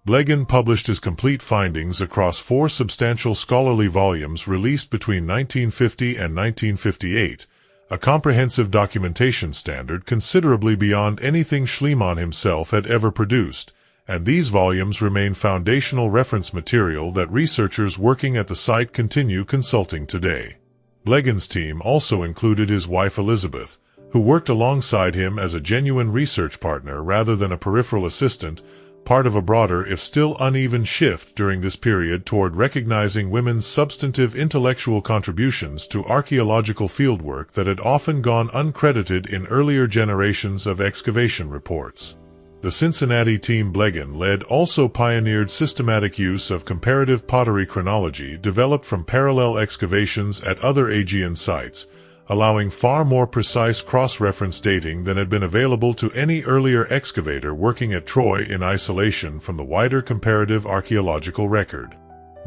Blegin published his complete findings across 4 substantial scholarly volumes released between 1950 and 1958, a comprehensive documentation standard considerably beyond anything Schliemann himself had ever produced, and these volumes remain foundational reference material that researchers working at the site continue consulting today. Blegin's team also included his wife Elizabeth, who worked alongside him as a genuine research partner rather than a peripheral assistant, part of a broader if still uneven shift during this period toward recognizing women's substantive intellectual contributions to archaeological fieldwork that had often gone uncredited in earlier generations of excavation reports. The Cincinnati team Blegin led also pioneered systematic use of comparative pottery chronology developed from parallel excavations at other Aegean sites, allowing far more precise cross-reference dating than had been available to any earlier excavator working at Troy in isolation from the wider comparative archaeological record.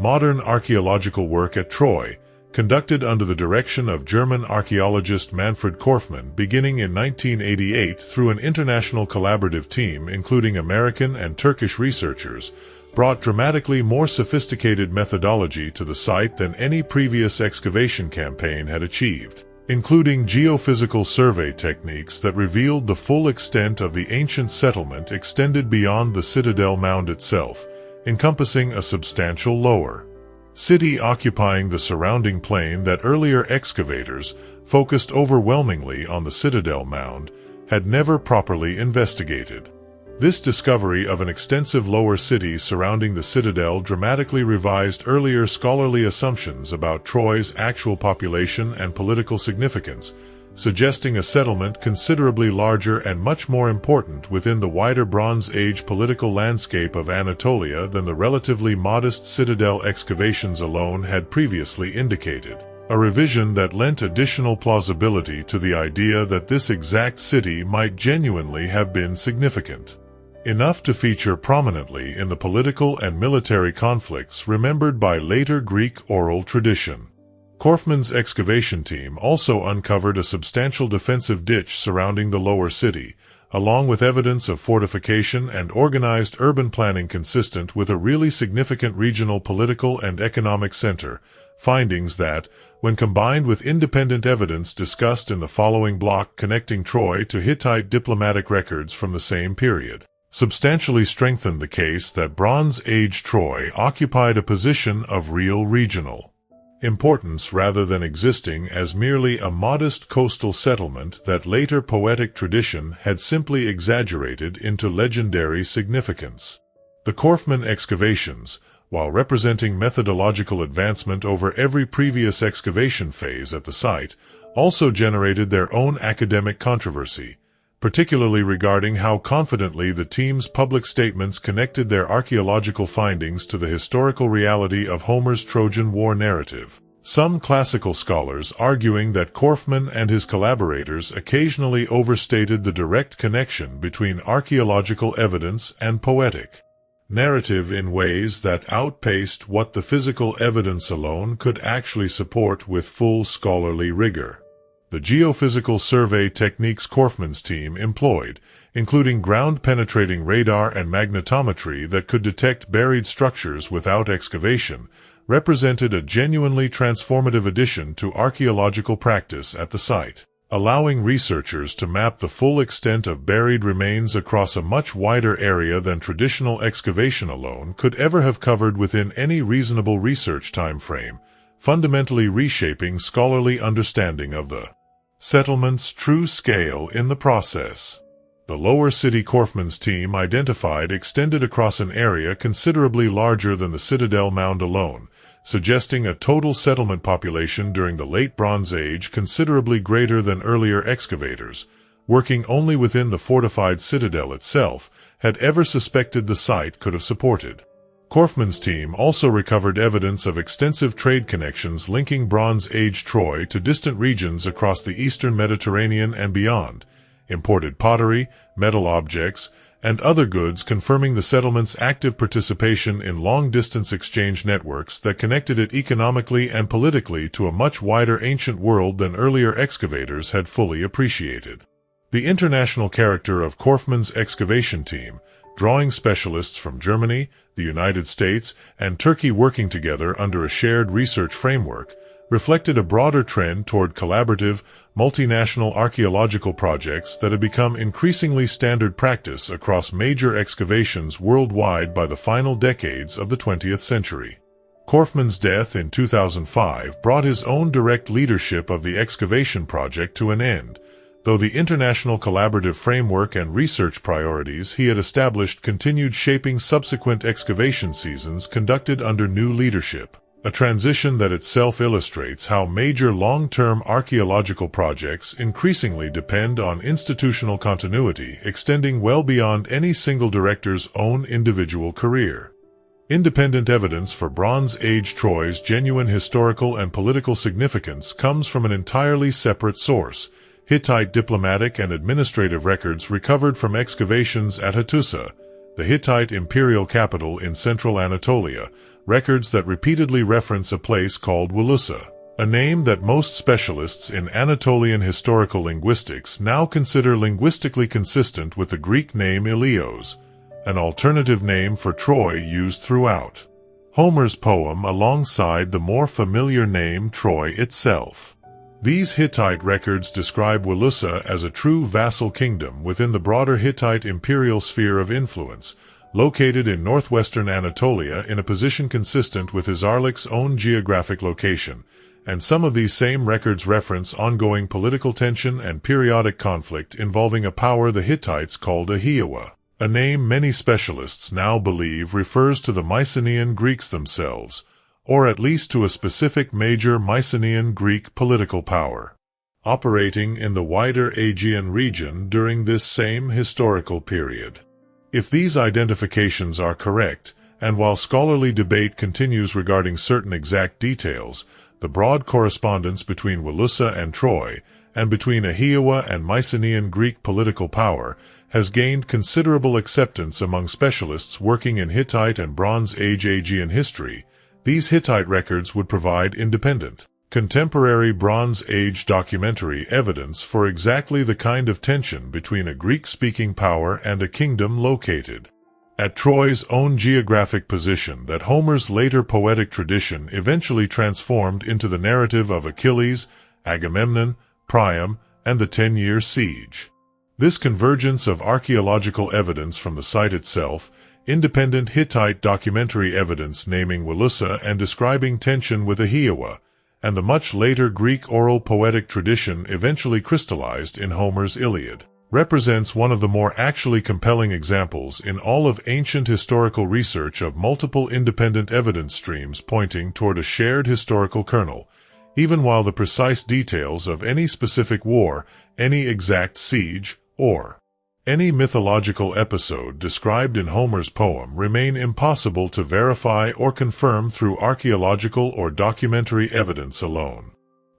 Modern archaeological work at Troy, conducted under the direction of German archaeologist Manfred Korfmann beginning in 1988 through an international collaborative team including American and Turkish researchers, brought dramatically more sophisticated methodology to the site than any previous excavation campaign had achieved, including geophysical survey techniques that revealed the full extent of the ancient settlement extended beyond the citadel mound itself, encompassing a substantial lower city occupying the surrounding plain that earlier excavators, focused overwhelmingly on the citadel mound, had never properly investigated. This discovery of an extensive lower city surrounding the citadel dramatically revised earlier scholarly assumptions about Troy's actual population and political significance, suggesting a settlement considerably larger and much more important within the wider Bronze Age political landscape of Anatolia than the relatively modest citadel excavations alone had previously indicated. a revision that lent additional plausibility to the idea that this exact city might genuinely have been significant, enough to feature prominently in the political and military conflicts remembered by later Greek oral tradition. Korfmann's excavation team also uncovered a substantial defensive ditch surrounding the lower city, along with evidence of fortification and organized urban planning consistent with a really significant regional political and economic center, findings that, when combined with independent evidence discussed in the following block connecting Troy to Hittite diplomatic records from the same period, substantially strengthened the case that Bronze Age Troy occupied a position of real regional importance rather than existing as merely a modest coastal settlement that later poetic tradition had simply exaggerated into legendary significance. The Korfmann excavations, while representing methodological advancement over every previous excavation phase at the site, also generated their own academic controversy, particularly regarding how confidently the team's public statements connected their archaeological findings to the historical reality of Homer's Trojan War narrative. Some classical scholars arguing that Korfmann and his collaborators occasionally overstated the direct connection between archaeological evidence and poetic narrative in ways that outpaced what the physical evidence alone could actually support with full scholarly rigor. The geophysical survey techniques Korfmann's team employed, including ground-penetrating radar and magnetometry that could detect buried structures without excavation, represented a genuinely transformative addition to archaeological practice at the site, allowing researchers to map the full extent of buried remains across a much wider area than traditional excavation alone could ever have covered within any reasonable research time frame, fundamentally reshaping scholarly understanding of the settlement's true scale in the process. The lower city Korfmann's team identified extended across an area considerably larger than the Citadel Mound alone, suggesting a total settlement population during the Late Bronze Age considerably greater than earlier excavators, working only within the fortified citadel itself, had ever suspected the site could have supported. Korfmann's team also recovered evidence of extensive trade connections linking Bronze Age Troy to distant regions across the eastern Mediterranean and beyond, imported pottery, metal objects, and other goods confirming the settlement's active participation in long-distance exchange networks that connected it economically and politically to a much wider ancient world than earlier excavators had fully appreciated. The international character of Korfmann's excavation team, drawing specialists from Germany, the United States, and Turkey working together under a shared research framework, reflected a broader trend toward collaborative, multinational archaeological projects that had become increasingly standard practice across major excavations worldwide by the final decades of the 20th century. Korfmann's death in 2005 brought his own direct leadership of the excavation project to an end, though the international collaborative framework and research priorities he had established continued shaping subsequent excavation seasons conducted under new leadership, a transition that itself illustrates how major long-term archaeological projects increasingly depend on institutional continuity extending well beyond any single director's own individual career. Independent evidence for Bronze Age Troy's genuine historical and political significance comes from an entirely separate source: Hittite diplomatic and administrative records recovered from excavations at Hattusa, the Hittite imperial capital in central Anatolia, records that repeatedly reference a place called Wilusa, a name that most specialists in Anatolian historical linguistics now consider linguistically consistent with the Greek name Ilios, an alternative name for Troy used throughout Homer's poem alongside the more familiar name Troy itself. These Hittite records describe Wilusa as a true vassal kingdom within the broader Hittite imperial sphere of influence, located in northwestern Anatolia in a position consistent with Izarlik's own geographic location, and some of these same records reference ongoing political tension and periodic conflict involving a power the Hittites called Ahiawa, a name many specialists now believe refers to the Mycenaean Greeks themselves, or at least to a specific major Mycenaean Greek political power, operating in the wider Aegean region during this same historical period. If these identifications are correct, and while scholarly debate continues regarding certain exact details, the broad correspondence between Wilusa and Troy, and between Ahiawa and Mycenaean Greek political power, has gained considerable acceptance among specialists working in Hittite and Bronze Age Aegean history. These Hittite records would provide independent, contemporary Bronze Age documentary evidence for exactly the kind of tension between a Greek-speaking power and a kingdom located at Troy's own geographic position that Homer's later poetic tradition eventually transformed into the narrative of Achilles, Agamemnon, Priam, and the 10-year siege. This convergence of archaeological evidence from the site itself, independent Hittite documentary evidence naming Wilusa and describing tension with Ahiawa, and the much later Greek oral poetic tradition eventually crystallized in Homer's Iliad, represents one of the more actually compelling examples in all of ancient historical research of multiple independent evidence streams pointing toward a shared historical kernel, even while the precise details of any specific war, any exact siege, or any mythological episode described in Homer's poem remain impossible to verify or confirm through archaeological or documentary evidence alone.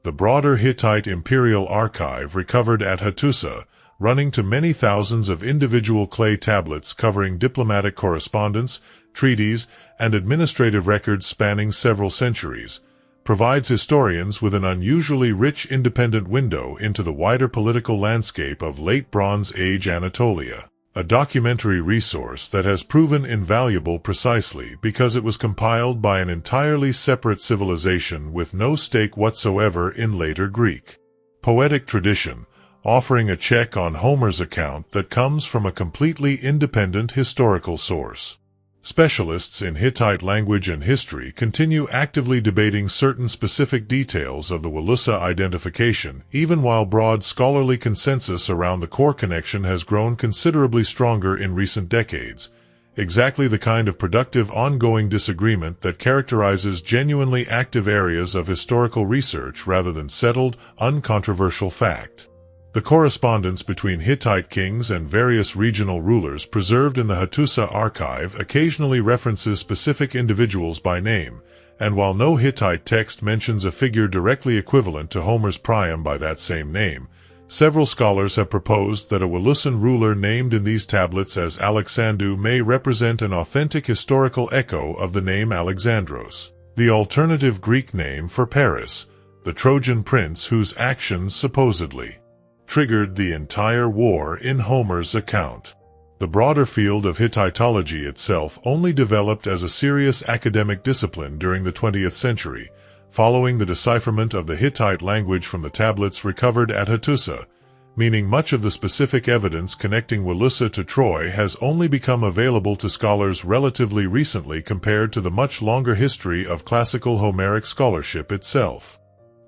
The broader Hittite imperial archive recovered at Hattusa, running to many thousands of individual clay tablets covering diplomatic correspondence, treaties, and administrative records spanning several centuries, provides historians with an unusually rich independent window into the wider political landscape of late Bronze Age Anatolia, a documentary resource that has proven invaluable precisely because it was compiled by an entirely separate civilization with no stake whatsoever in later Greek poetic tradition, offering a check on Homer's account that comes from a completely independent historical source. Specialists in Hittite language and history continue actively debating certain specific details of the Wilusa identification, even while broad scholarly consensus around the core connection has grown considerably stronger in recent decades, exactly the kind of productive ongoing disagreement that characterizes genuinely active areas of historical research rather than settled, uncontroversial fact. The correspondence between Hittite kings and various regional rulers preserved in the Hattusa archive occasionally references specific individuals by name, and while no Hittite text mentions a figure directly equivalent to Homer's Priam by that same name, several scholars have proposed that a Wilusan ruler named in these tablets as Alexandru may represent an authentic historical echo of the name Alexandros, the alternative Greek name for Paris, the Trojan prince whose actions supposedly triggered the entire war in Homer's account. The broader field of Hittitology itself only developed as a serious academic discipline during the 20th century, following the decipherment of the Hittite language from the tablets recovered at Hattusa, meaning much of the specific evidence connecting Wilusa to Troy has only become available to scholars relatively recently compared to the much longer history of classical Homeric scholarship itself.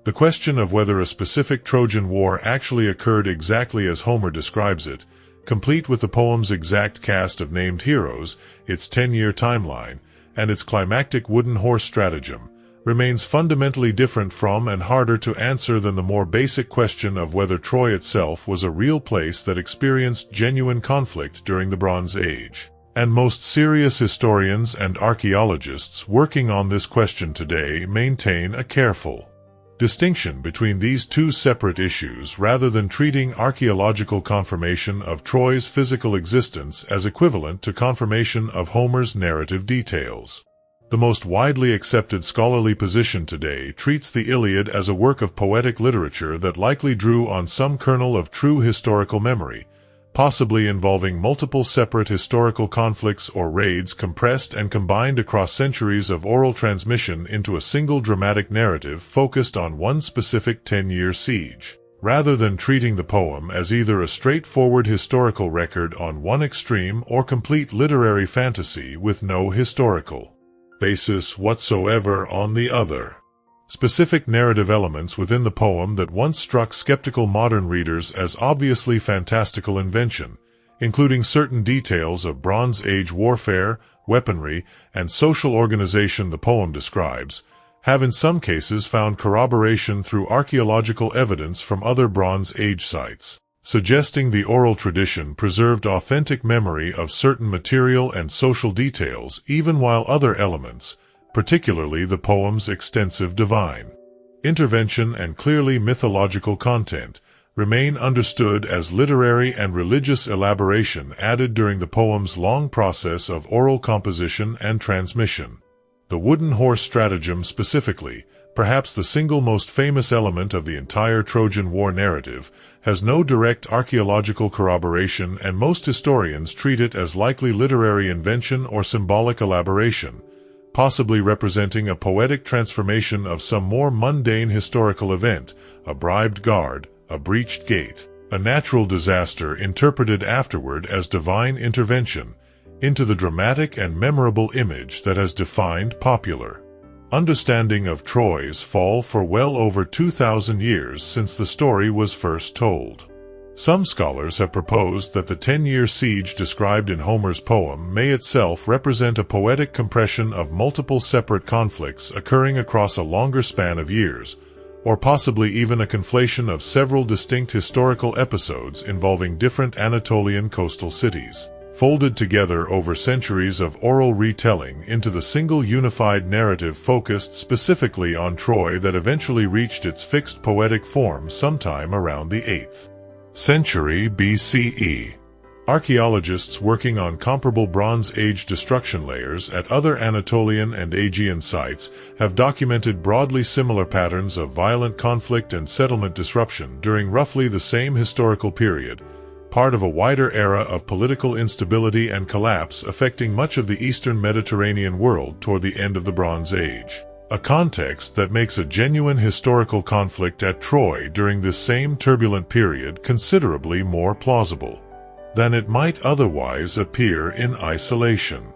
The question of whether a specific Trojan War actually occurred exactly as Homer describes it, complete with the poem's exact cast of named heroes, its 10-year timeline, and its climactic wooden horse stratagem, remains fundamentally different from and harder to answer than the more basic question of whether Troy itself was a real place that experienced genuine conflict during the Bronze Age. And most serious historians and archaeologists working on this question today maintain a careful distinction between these two separate issues rather than treating archaeological confirmation of Troy's physical existence as equivalent to confirmation of Homer's narrative details. The most widely accepted scholarly position today treats the Iliad as a work of poetic literature that likely drew on some kernel of true historical memory, possibly involving multiple separate historical conflicts or raids compressed and combined across centuries of oral transmission into a single dramatic narrative focused on one specific 10-year siege, rather than treating the poem as either a straightforward historical record on one extreme or complete literary fantasy with no historical basis whatsoever on the other. Specific narrative elements within the poem that once struck skeptical modern readers as obviously fantastical invention, including certain details of Bronze Age warfare, weaponry, and social organization the poem describes, have in some cases found corroboration through archaeological evidence from other Bronze Age sites, suggesting the oral tradition preserved authentic memory of certain material and social details even while other elements, particularly the poem's extensive divine intervention and clearly mythological content, remain understood as literary and religious elaboration added during the poem's long process of oral composition and transmission. The wooden horse stratagem specifically, perhaps the single most famous element of the entire Trojan War narrative, has no direct archaeological corroboration, and most historians treat it as likely literary invention or symbolic elaboration, possibly representing a poetic transformation of some more mundane historical event, a bribed guard, a breached gate, a natural disaster interpreted afterward as divine intervention, into the dramatic and memorable image that has defined popular understanding of Troy's fall for well over 2,000 years since the story was first told. Some scholars have proposed that the 10-year siege described in Homer's poem may itself represent a poetic compression of multiple separate conflicts occurring across a longer span of years, or possibly even a conflation of several distinct historical episodes involving different Anatolian coastal cities, folded together over centuries of oral retelling into the single unified narrative focused specifically on Troy that eventually reached its fixed poetic form sometime around the 8th century BCE. Archaeologists working on comparable Bronze Age destruction layers at other Anatolian and Aegean sites have documented broadly similar patterns of violent conflict and settlement disruption during roughly the same historical period, part of a wider era of political instability and collapse affecting much of the eastern Mediterranean world toward the end of the Bronze Age, a context that makes a genuine historical conflict at Troy during this same turbulent period considerably more plausible than it might otherwise appear in isolation.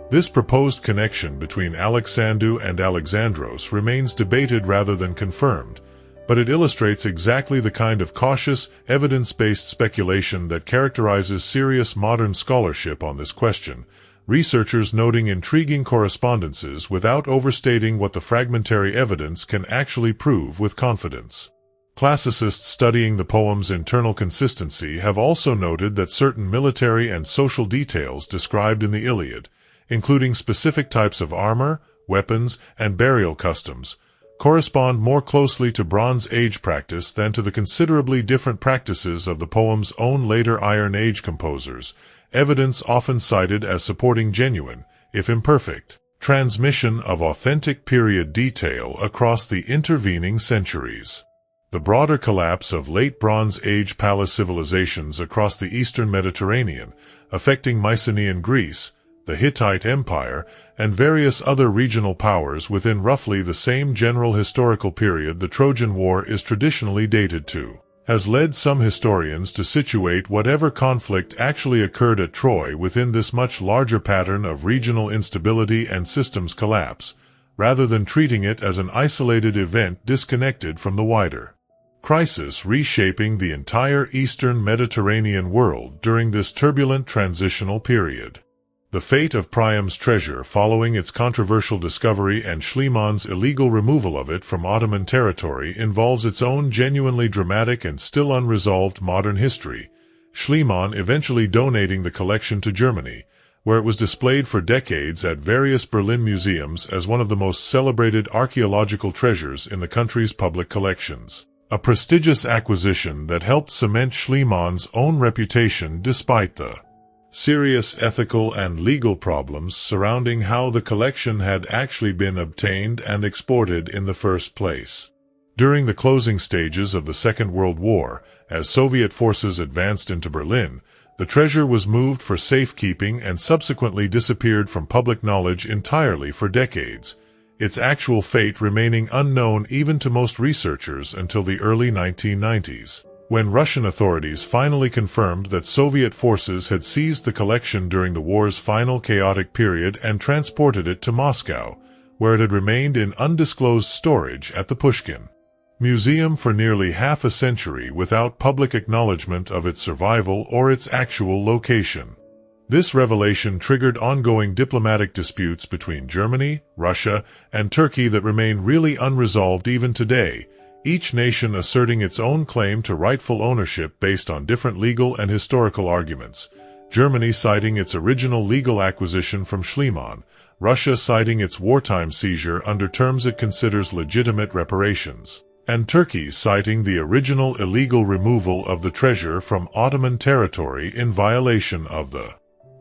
This proposed connection between Alexandru and Alexandros remains debated rather than confirmed, but it illustrates exactly the kind of cautious, evidence-based speculation that characterizes serious modern scholarship on this question, researchers noting intriguing correspondences without overstating what the fragmentary evidence can actually prove with confidence. Classicists studying the poem's internal consistency have also noted that certain military and social details described in the Iliad, including specific types of armor, weapons, and burial customs, correspond more closely to Bronze Age practice than to the considerably different practices of the poem's own later Iron Age composers, evidence often cited as supporting genuine, if imperfect, transmission of authentic period detail across the intervening centuries. The broader collapse of late Bronze Age palace civilizations across the eastern Mediterranean, affecting Mycenaean Greece, the Hittite Empire, and various other regional powers within roughly the same general historical period the Trojan War is traditionally dated to, has led some historians to situate whatever conflict actually occurred at Troy within this much larger pattern of regional instability and systems collapse, rather than treating it as an isolated event disconnected from the wider crisis reshaping the entire eastern Mediterranean world during this turbulent transitional period. The fate of Priam's treasure following its controversial discovery and Schliemann's illegal removal of it from Ottoman territory involves its own genuinely dramatic and still unresolved modern history, Schliemann eventually donating the collection to Germany, where it was displayed for decades at various Berlin museums as one of the most celebrated archaeological treasures in the country's public collections. A prestigious acquisition that helped cement Schliemann's own reputation despite the serious ethical and legal problems surrounding how the collection had actually been obtained and exported in the first place. During the closing stages of the Second World War, as Soviet forces advanced into Berlin, the treasure was moved for safekeeping and subsequently disappeared from public knowledge entirely for decades, its actual fate remaining unknown even to most researchers until the early 1990s. When Russian authorities finally confirmed that Soviet forces had seized the collection during the war's final chaotic period and transported it to Moscow, where it had remained in undisclosed storage at the Pushkin Museum for nearly half a century without public acknowledgement of its survival or its actual location. This revelation triggered ongoing diplomatic disputes between Germany, Russia, and Turkey that remain really unresolved even today, each nation asserting its own claim to rightful ownership based on different legal and historical arguments, Germany citing its original legal acquisition from Schliemann, Russia citing its wartime seizure under terms it considers legitimate reparations, and Turkey citing the original illegal removal of the treasure from Ottoman territory in violation of the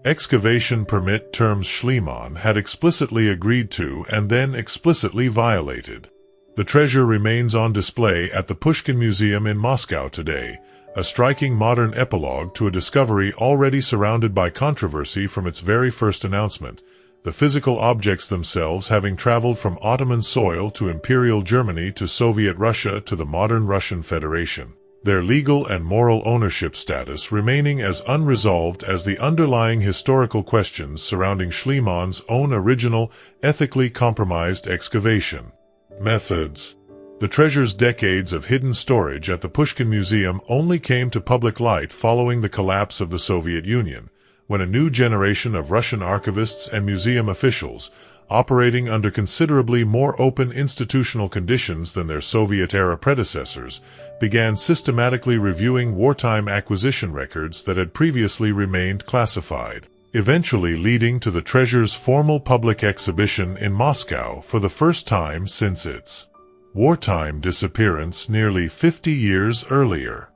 excavation permit terms Schliemann had explicitly agreed to and then explicitly violated. The treasure remains on display at the Pushkin Museum in Moscow today, a striking modern epilogue to a discovery already surrounded by controversy from its very first announcement, the physical objects themselves having traveled from Ottoman soil to Imperial Germany to Soviet Russia to the modern Russian Federation, their legal and moral ownership status remaining as unresolved as the underlying historical questions surrounding Schliemann's own original, ethically compromised excavation methods. The treasure's decades of hidden storage at the Pushkin Museum only came to public light following the collapse of the Soviet Union, when a new generation of Russian archivists and museum officials, operating under considerably more open institutional conditions than their Soviet-era predecessors, began systematically reviewing wartime acquisition records that had previously remained classified, eventually leading to the treasure's formal public exhibition in Moscow for the first time since its wartime disappearance nearly 50 years earlier.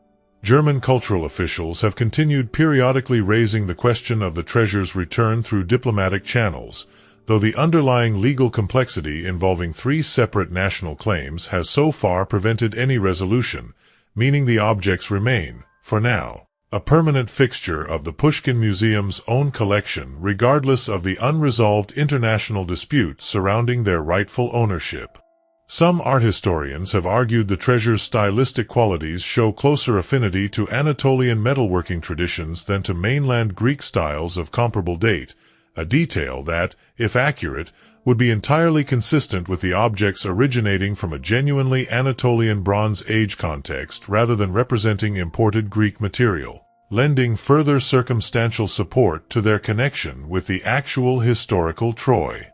German cultural officials have continued periodically raising the question of the treasure's return through diplomatic channels, though the underlying legal complexity involving 3 separate national claims has so far prevented any resolution, meaning the objects remain, for now, a permanent fixture of the Pushkin Museum's own collection regardless of the unresolved international disputes surrounding their rightful ownership. Some art historians have argued the treasure's stylistic qualities show closer affinity to Anatolian metalworking traditions than to mainland Greek styles of comparable date, a detail that, if accurate, would be entirely consistent with the objects originating from a genuinely Anatolian Bronze Age context rather than representing imported Greek material, lending further circumstantial support to their connection with the actual historical Troy.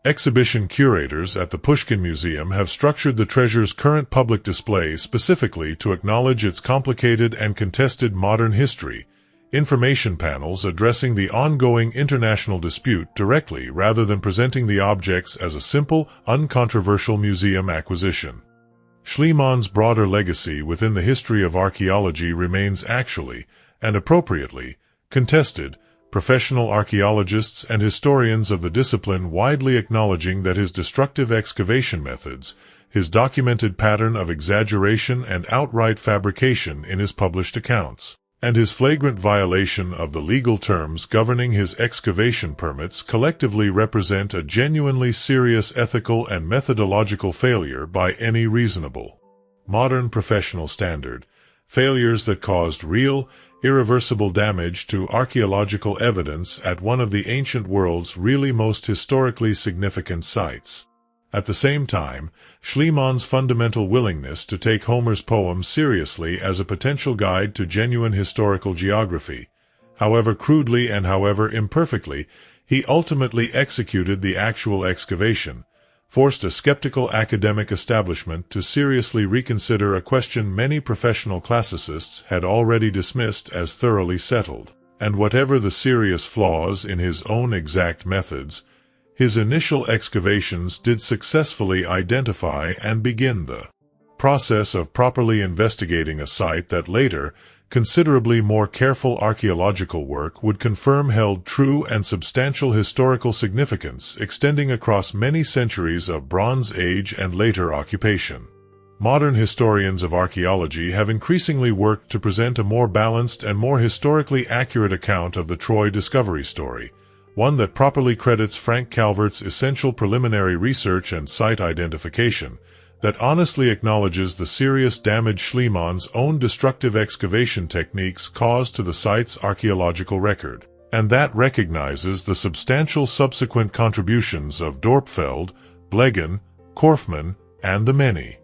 Exhibition curators at the Pushkin Museum have structured the treasure's current public display specifically to acknowledge its complicated and contested modern history, information panels addressing the ongoing international dispute directly rather than presenting the objects as a simple, uncontroversial museum acquisition. Schliemann's broader legacy within the history of archaeology remains actually, and appropriately, contested, professional archaeologists and historians of the discipline widely acknowledging that his destructive excavation methods, his documented pattern of exaggeration and outright fabrication in his published accounts, and his flagrant violation of the legal terms governing his excavation permits collectively represent a genuinely serious ethical and methodological failure by any reasonable, modern professional standard, failures that caused real, irreversible damage to archaeological evidence at one of the ancient world's really most historically significant sites. At the same time, Schliemann's fundamental willingness to take Homer's poem seriously as a potential guide to genuine historical geography, however crudely and however imperfectly he ultimately executed the actual excavation, forced a skeptical academic establishment to seriously reconsider a question many professional classicists had already dismissed as thoroughly settled. And whatever the serious flaws in his own exact methods, his initial excavations did successfully identify and begin the process of properly investigating a site that later, considerably more careful archaeological work would confirm held true and substantial historical significance extending across many centuries of Bronze Age and later occupation. Modern historians of archaeology have increasingly worked to present a more balanced and more historically accurate account of the Troy discovery story, one that properly credits Frank Calvert's essential preliminary research and site identification, that honestly acknowledges the serious damage Schliemann's own destructive excavation techniques caused to the site's archaeological record, and that recognizes the substantial subsequent contributions of Dorpfeld, Blegen, Korfmann, and the many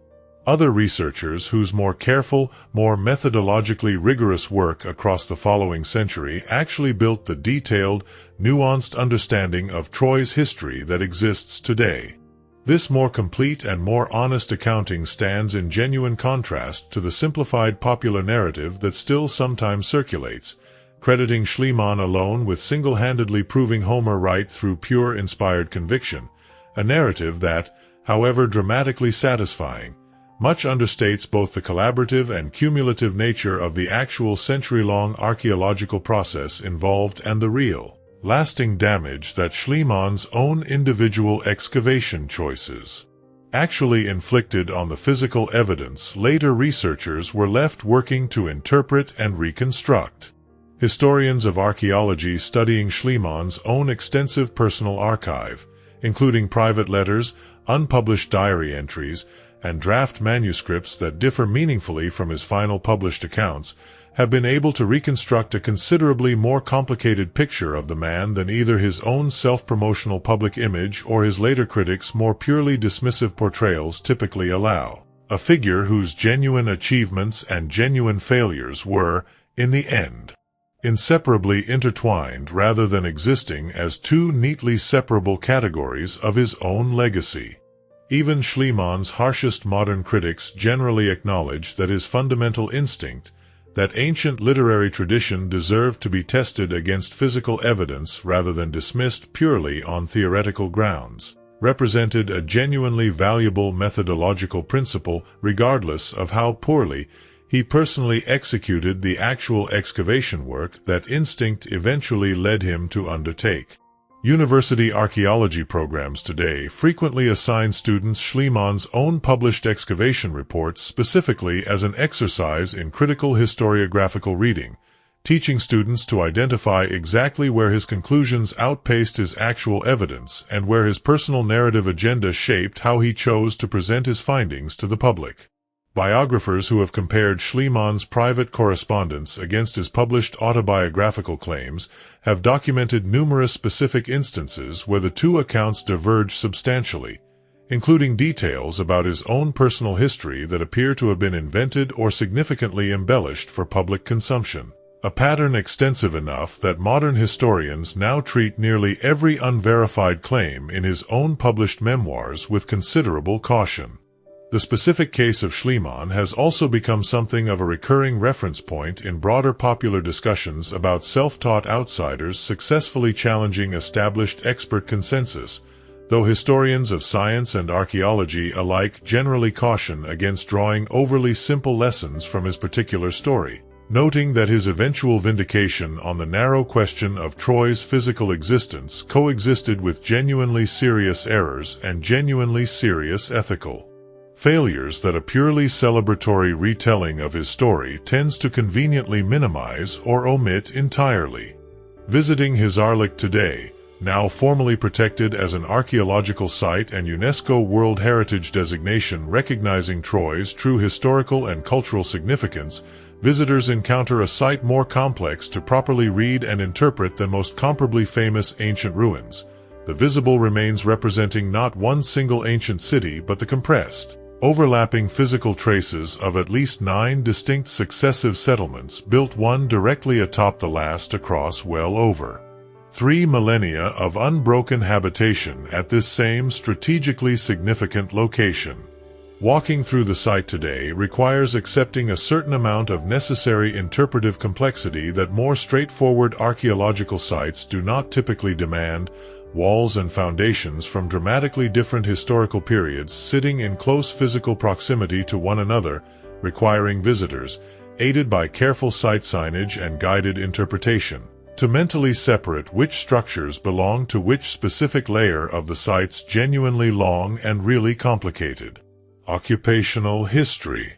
other researchers whose more careful, more methodologically rigorous work across the following century actually built the detailed, nuanced understanding of Troy's history that exists today. This more complete and more honest accounting stands in genuine contrast to the simplified popular narrative that still sometimes circulates, crediting Schliemann alone with single-handedly proving Homer right through pure inspired conviction, a narrative that, however dramatically satisfying, much understates both the collaborative and cumulative nature of the actual century-long archaeological process involved and the real, lasting damage that Schliemann's own individual excavation choices actually inflicted on the physical evidence later researchers were left working to interpret and reconstruct. Historians of archaeology studying Schliemann's own extensive personal archive, including private letters, unpublished diary entries, and draft manuscripts that differ meaningfully from his final published accounts, have been able to reconstruct a considerably more complicated picture of the man than either his own self-promotional public image or his later critics' more purely dismissive portrayals typically allow. A figure whose genuine achievements and genuine failures were, in the end, inseparably intertwined rather than existing as two neatly separable categories of his own legacy. Even Schliemann's harshest modern critics generally acknowledge that his fundamental instinct, that ancient literary tradition deserved to be tested against physical evidence rather than dismissed purely on theoretical grounds, represented a genuinely valuable methodological principle regardless of how poorly he personally executed the actual excavation work that instinct eventually led him to undertake. University archaeology programs today frequently assign students Schliemann's own published excavation reports specifically as an exercise in critical historiographical reading, teaching students to identify exactly where his conclusions outpaced his actual evidence and where his personal narrative agenda shaped how he chose to present his findings to the public. Biographers who have compared Schliemann's private correspondence against his published autobiographical claims have documented numerous specific instances where the two accounts diverge substantially, including details about his own personal history that appear to have been invented or significantly embellished for public consumption, a pattern extensive enough that modern historians now treat nearly every unverified claim in his own published memoirs with considerable caution. The specific case of Schliemann has also become something of a recurring reference point in broader popular discussions about self-taught outsiders successfully challenging established expert consensus, though historians of science and archaeology alike generally caution against drawing overly simple lessons from his particular story, noting that his eventual vindication on the narrow question of Troy's physical existence coexisted with genuinely serious errors and genuinely serious ethical failures that a purely celebratory retelling of his story tends to conveniently minimize or omit entirely. Visiting Hizarlik today, now formally protected as an archaeological site and UNESCO World Heritage designation recognizing Troy's true historical and cultural significance, visitors encounter a site more complex to properly read and interpret than most comparably famous ancient ruins, the visible remains representing not one single ancient city but the compressed, overlapping physical traces of at least 9 distinct successive settlements built one directly atop the last across well over 3 millennia of unbroken habitation at this same strategically significant location. Walking through the site today requires accepting a certain amount of necessary interpretive complexity that more straightforward archaeological sites do not typically demand, walls and foundations from dramatically different historical periods sitting in close physical proximity to one another, requiring visitors, aided by careful site signage and guided interpretation, to mentally separate which structures belong to which specific layer of the site's genuinely long and really complicated occupational history.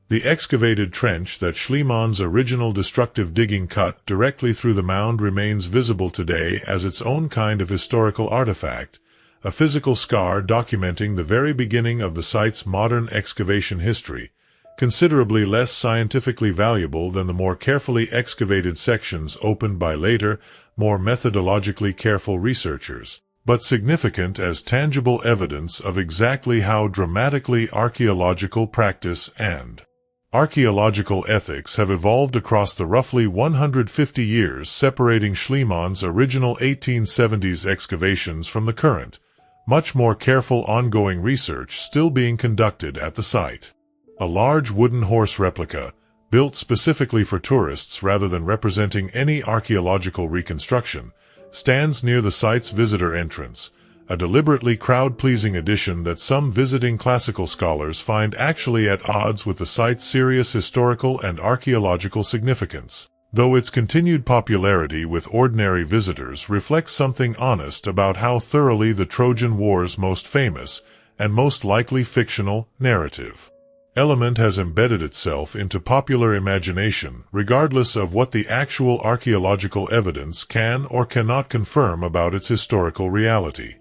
The excavated trench that Schliemann's original destructive digging cut directly through the mound remains visible today as its own kind of historical artifact, a physical scar documenting the very beginning of the site's modern excavation history, considerably less scientifically valuable than the more carefully excavated sections opened by later, more methodologically careful researchers, but significant as tangible evidence of exactly how dramatically archaeological practice and archaeological ethics have evolved across the roughly 150 years separating Schliemann's original 1870s excavations from the current, much more careful ongoing research still being conducted at the site. A large wooden horse replica, built specifically for tourists rather than representing any archaeological reconstruction, stands near the site's visitor entrance, a deliberately crowd-pleasing addition that some visiting classical scholars find actually at odds with the site's serious historical and archaeological significance. Though its continued popularity with ordinary visitors reflects something honest about how thoroughly the Trojan War's most famous, and most likely fictional, narrative element has embedded itself into popular imagination, regardless of what the actual archaeological evidence can or cannot confirm about its historical reality.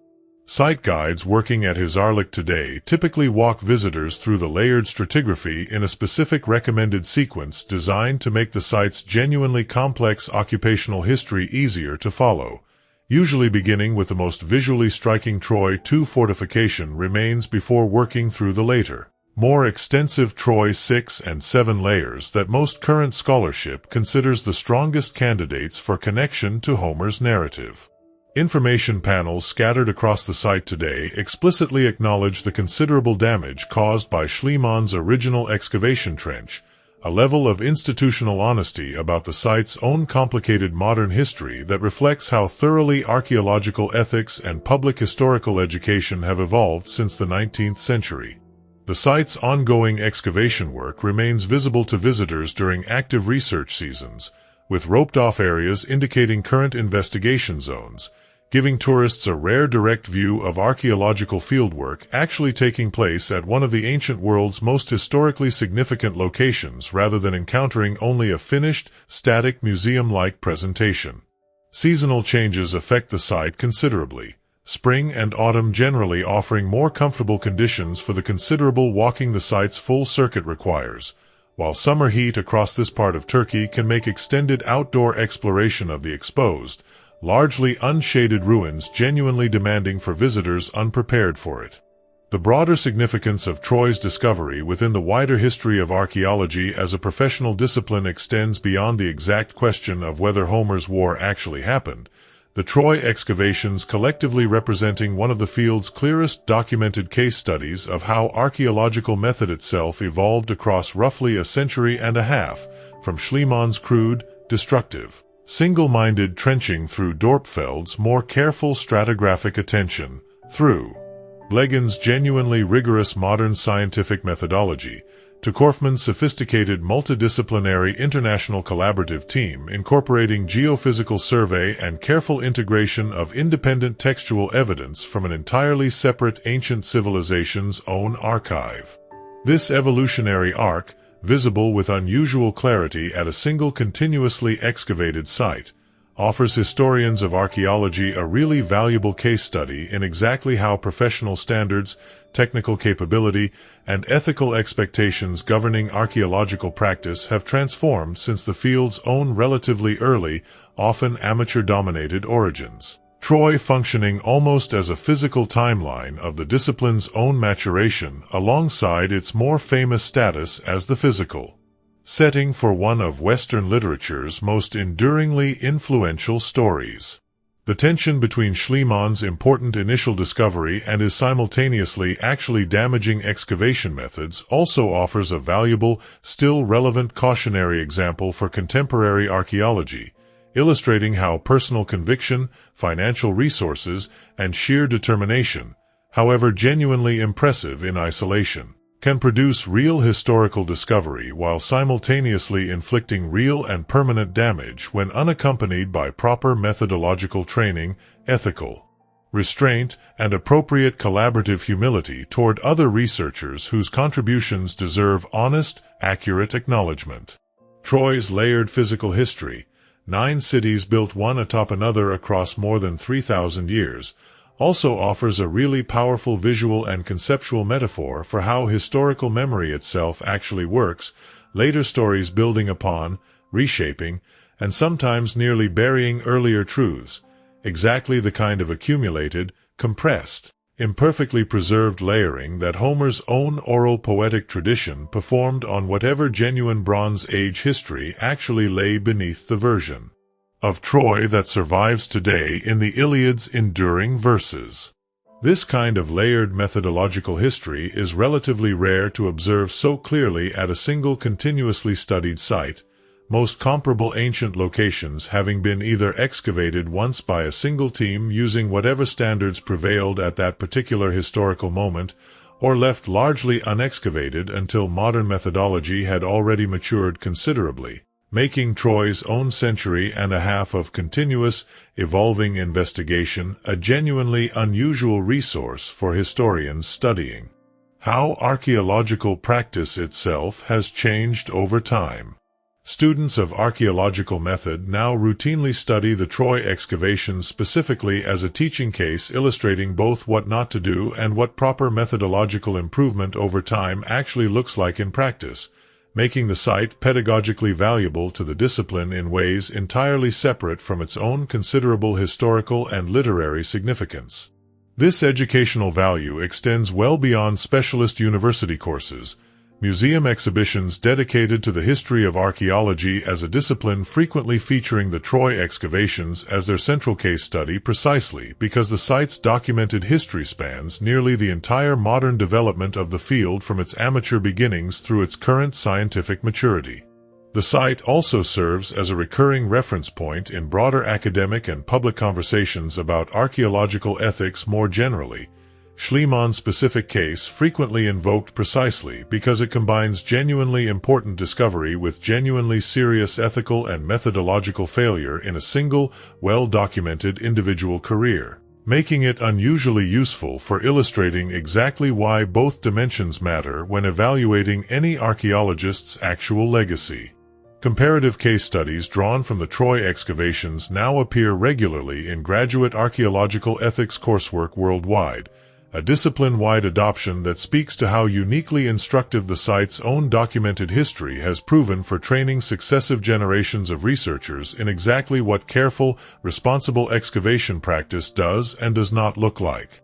Site guides working at Hizarlik today typically walk visitors through the layered stratigraphy in a specific recommended sequence designed to make the site's genuinely complex occupational history easier to follow, usually beginning with the most visually striking Troy II fortification remains before working through the later, more extensive Troy 6 and 7 layers that most current scholarship considers the strongest candidates for connection to Homer's narrative. Information panels scattered across the site today explicitly acknowledge the considerable damage caused by Schliemann's original excavation trench, a level of institutional honesty about the site's own complicated modern history that reflects how thoroughly archaeological ethics and public historical education have evolved since the 19th century. The site's ongoing excavation work remains visible to visitors during active research seasons, with roped-off areas indicating current investigation zones, giving tourists a rare direct view of archaeological fieldwork actually taking place at one of the ancient world's most historically significant locations rather than encountering only a finished, static museum-like presentation. Seasonal changes affect the site considerably, spring and autumn generally offering more comfortable conditions for the considerable walking the site's full circuit requires, while summer heat across this part of Turkey can make extended outdoor exploration of the exposed, largely unshaded ruins genuinely demanding for visitors unprepared for it. The broader significance of Troy's discovery within the wider history of archaeology as a professional discipline extends beyond the exact question of whether Homer's war actually happened, the Troy excavations collectively representing one of the field's clearest documented case studies of how archaeological method itself evolved across roughly a century and a half, from Schliemann's crude, destructive, single-minded trenching through Dorpfeld's more careful stratigraphic attention, through Blegen's genuinely rigorous modern scientific methodology, to Korfmann's sophisticated multidisciplinary international collaborative team incorporating geophysical survey and careful integration of independent textual evidence from an entirely separate ancient civilization's own archive. This evolutionary arc, visible with unusual clarity at a single continuously excavated site, offers historians of archaeology a really valuable case study in exactly how professional standards, technical capability, and ethical expectations governing archaeological practice have transformed since the field's own relatively early, often amateur-dominated origins. Troy functioning almost as a physical timeline of the discipline's own maturation alongside its more famous status as the physical setting for one of Western literature's most enduringly influential stories. The tension between Schliemann's important initial discovery and his simultaneously actually damaging excavation methods also offers a valuable, still relevant cautionary example for contemporary archaeology, illustrating how personal conviction, financial resources, and sheer determination, however genuinely impressive in isolation, can produce real historical discovery while simultaneously inflicting real and permanent damage when unaccompanied by proper methodological training, ethical restraint, and appropriate collaborative humility toward other researchers whose contributions deserve honest, accurate acknowledgement. Troy's layered physical history, 9 cities built one atop another across more than 3,000 years, also offers a really powerful visual and conceptual metaphor for how historical memory itself actually works, later stories building upon, reshaping, and sometimes nearly burying earlier truths, exactly the kind of accumulated, compressed, imperfectly preserved layering that Homer's own oral poetic tradition performed on whatever genuine Bronze Age history actually lay beneath the version of Troy that survives today in the Iliad's enduring verses. This kind of layered methodological history is relatively rare to observe so clearly at a single continuously studied site, most comparable ancient locations having been either excavated once by a single team using whatever standards prevailed at that particular historical moment, or left largely unexcavated until modern methodology had already matured considerably, making Troy's own century and a half of continuous, evolving investigation a genuinely unusual resource for historians studying how archaeological practice itself has changed over time. Students of archaeological method now routinely study the Troy excavations specifically as a teaching case illustrating both what not to do and what proper methodological improvement over time actually looks like in practice, making the site pedagogically valuable to the discipline in ways entirely separate from its own considerable historical and literary significance. This educational value extends well beyond specialist university courses. Museum exhibitions dedicated to the history of archaeology as a discipline frequently featuring the Troy excavations as their central case study precisely because the site's documented history spans nearly the entire modern development of the field from its amateur beginnings through its current scientific maturity. The site also serves as a recurring reference point in broader academic and public conversations about archaeological ethics more generally. Schliemann's specific case frequently invoked precisely because it combines genuinely important discovery with genuinely serious ethical and methodological failure in a single, well-documented individual career, making it unusually useful for illustrating exactly why both dimensions matter when evaluating any archaeologist's actual legacy. Comparative case studies drawn from the Troy excavations now appear regularly in graduate archaeological ethics coursework worldwide, a discipline-wide adoption that speaks to how uniquely instructive the site's own documented history has proven for training successive generations of researchers in exactly what careful, responsible excavation practice does and does not look like.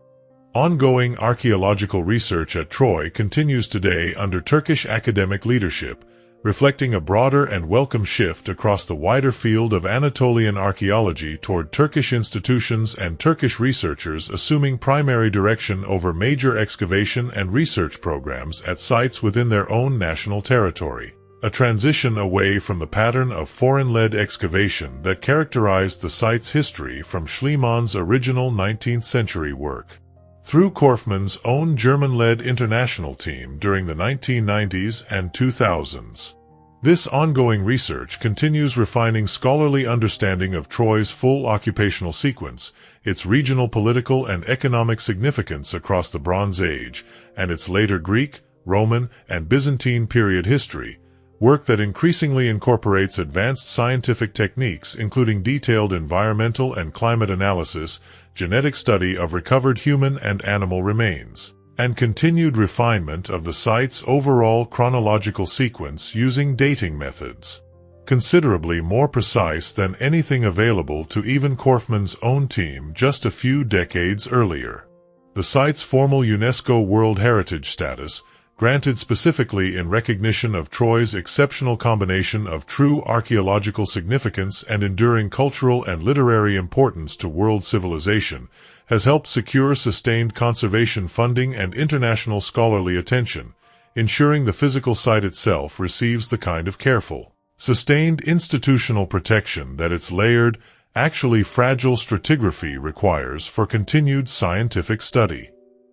Ongoing archaeological research at Troy continues today under Turkish academic leadership, reflecting a broader and welcome shift across the wider field of Anatolian archaeology toward Turkish institutions and Turkish researchers assuming primary direction over major excavation and research programs at sites within their own national territory, a transition away from the pattern of foreign-led excavation that characterized the site's history from Schliemann's original 19th-century work. Through Korfmann's own German-led international team during the 1990s and 2000s. This ongoing research continues refining scholarly understanding of Troy's full occupational sequence, its regional political and economic significance across the Bronze Age, and its later Greek, Roman, and Byzantine period history, work that increasingly incorporates advanced scientific techniques including detailed environmental and climate analysis, genetic study of recovered human and animal remains, and continued refinement of the site's overall chronological sequence using dating methods, considerably more precise than anything available to even Korfmann's own team just a few decades earlier. The site's formal UNESCO World Heritage status, granted specifically in recognition of Troy's exceptional combination of true archaeological significance and enduring cultural and literary importance to world civilization, has helped secure sustained conservation funding and international scholarly attention, ensuring the physical site itself receives the kind of careful, sustained institutional protection that its layered, actually fragile stratigraphy requires for continued scientific study.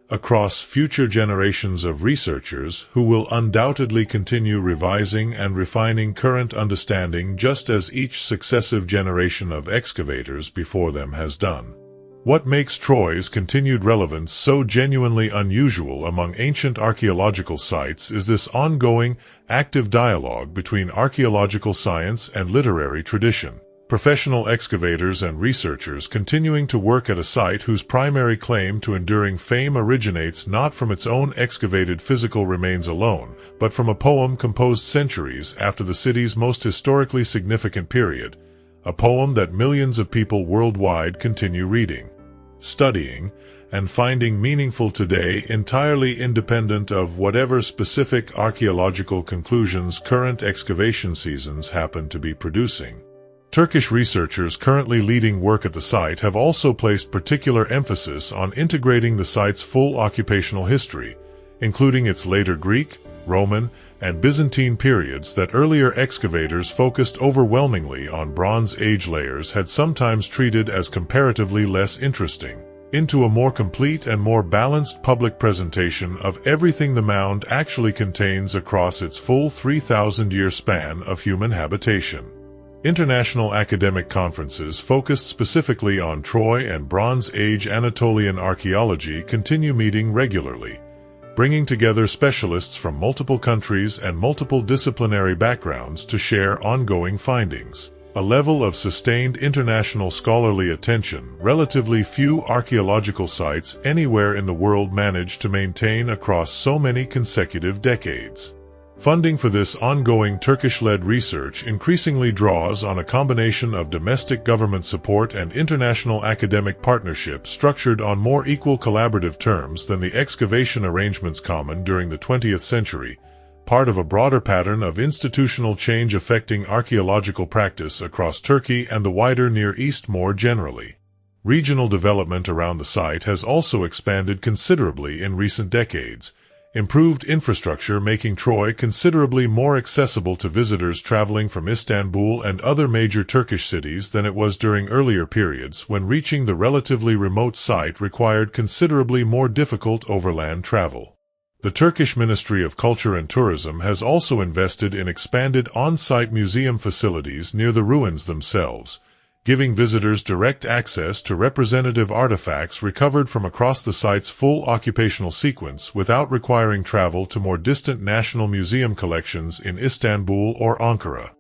Across future generations of researchers who will undoubtedly continue revising and refining current understanding just as each successive generation of excavators before them has done. What makes Troy's continued relevance so genuinely unusual among ancient archaeological sites is this ongoing, active dialogue between archaeological science and literary tradition. Professional excavators and researchers continuing to work at a site whose primary claim to enduring fame originates not from its own excavated physical remains alone, but from a poem composed centuries after the city's most historically significant period, a poem that millions of people worldwide continue reading, studying, and finding meaningful today entirely independent of whatever specific archaeological conclusions current excavation seasons happen to be producing. Turkish researchers currently leading work at the site have also placed particular emphasis on integrating the site's full occupational history, including its later Greek, Roman, and Byzantine periods that earlier excavators focused overwhelmingly on Bronze Age layers had sometimes treated as comparatively less interesting, into a more complete and more balanced public presentation of everything the mound actually contains across its full 3,000-year span of human habitation. International academic conferences focused specifically on Troy and Bronze Age Anatolian archaeology continue meeting regularly, bringing together specialists from multiple countries and multiple disciplinary backgrounds to share ongoing findings. A level of sustained international scholarly attention relatively few archaeological sites anywhere in the world manage to maintain across so many consecutive decades. Funding for this ongoing Turkish-led research increasingly draws on a combination of domestic government support and international academic partnerships structured on more equal collaborative terms than the excavation arrangements common during the 20th century, part of a broader pattern of institutional change affecting archaeological practice across Turkey and the wider Near East more generally. Regional development around the site has also expanded considerably in recent decades, improved infrastructure making Troy considerably more accessible to visitors traveling from Istanbul and other major Turkish cities than it was during earlier periods when reaching the relatively remote site required considerably more difficult overland travel. The Turkish Ministry of Culture and Tourism has also invested in expanded on-site museum facilities near the ruins themselves, giving visitors direct access to representative artifacts recovered from across the site's full occupational sequence without requiring travel to more distant national museum collections in Istanbul or Ankara.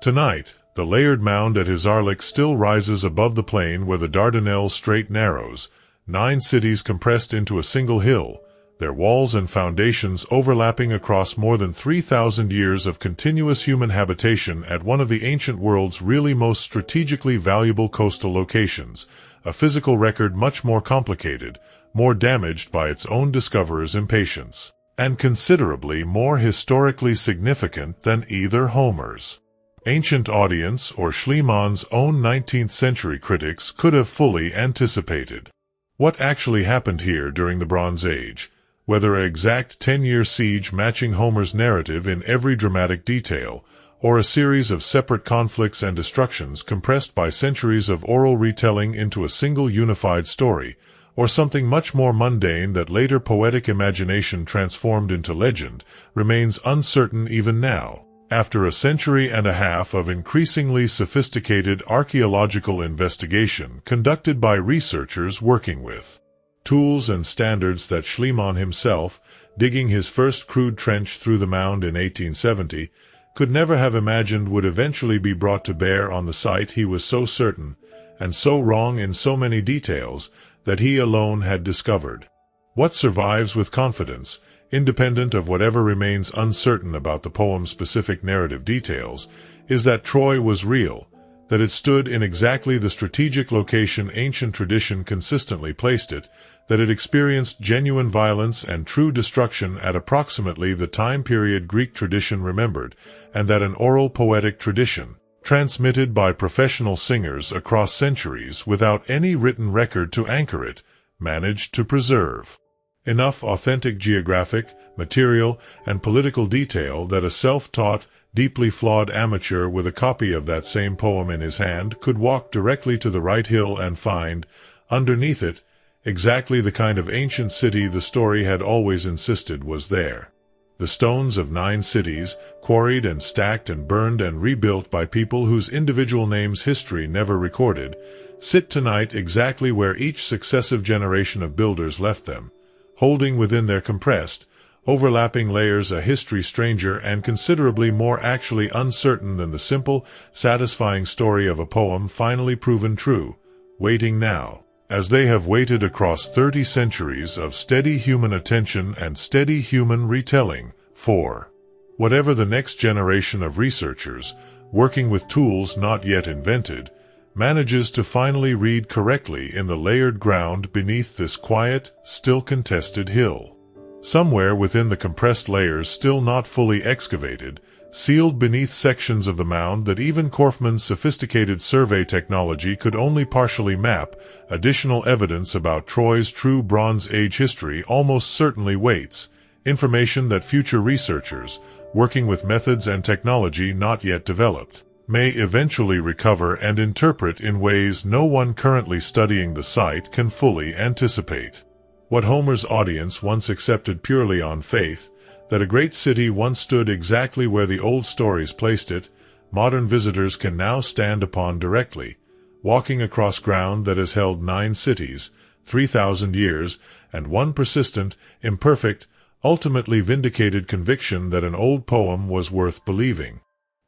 Tonight, the layered mound at Hisarlik still rises above the plain where the Dardanelles Strait narrows, 9 cities compressed into a single hill, their walls and foundations overlapping across more than 3,000 years of continuous human habitation at one of the ancient world's really most strategically valuable coastal locations, a physical record much more complicated, more damaged by its own discoverer's impatience, and considerably more historically significant than either Homer's ancient audience or Schliemann's own 19th-century critics could have fully anticipated. What actually happened here during the Bronze Age? Whether an exact 10-year siege matching Homer's narrative in every dramatic detail, or a series of separate conflicts and destructions compressed by centuries of oral retelling into a single unified story, or something much more mundane that later poetic imagination transformed into legend, remains uncertain even now, after a century and a half of increasingly sophisticated archaeological investigation conducted by researchers working with tools and standards that Schliemann himself, digging his first crude trench through the mound in 1870, could never have imagined would eventually be brought to bear on the site he was so certain, and so wrong in so many details, that he alone had discovered. What survives with confidence, independent of whatever remains uncertain about the poem's specific narrative details, is that Troy was real, that it stood in exactly the strategic location ancient tradition consistently placed it, that it experienced genuine violence and true destruction at approximately the time period Greek tradition remembered, and that an oral poetic tradition, transmitted by professional singers across centuries without any written record to anchor it, managed to preserve enough authentic geographic, material, and political detail that a self-taught, deeply flawed amateur with a copy of that same poem in his hand could walk directly to the right hill and find, underneath it, exactly the kind of ancient city the story had always insisted was there. The stones of 9 cities, quarried and stacked and burned and rebuilt by people whose individual names history never recorded, sit tonight exactly where each successive generation of builders left them, holding within their compressed, overlapping layers a history stranger and considerably more actually uncertain than the simple, satisfying story of a poem finally proven true, waiting now, as they have waited across 30 centuries of steady human attention and steady human retelling, for whatever the next generation of researchers, working with tools not yet invented, manages to finally read correctly in the layered ground beneath this quiet, still contested hill. Somewhere within the compressed layers still not fully excavated, sealed beneath sections of the mound that even Korfmann's sophisticated survey technology could only partially map, additional evidence about Troy's true Bronze Age history almost certainly waits, information that future researchers, working with methods and technology not yet developed, may eventually recover and interpret in ways no one currently studying the site can fully anticipate. What Homer's audience once accepted purely on faith, that a great city once stood exactly where the old stories placed it, modern visitors can now stand upon directly, walking across ground that has held 9 cities, 3,000 years, and one persistent, imperfect, ultimately vindicated conviction that an old poem was worth believing.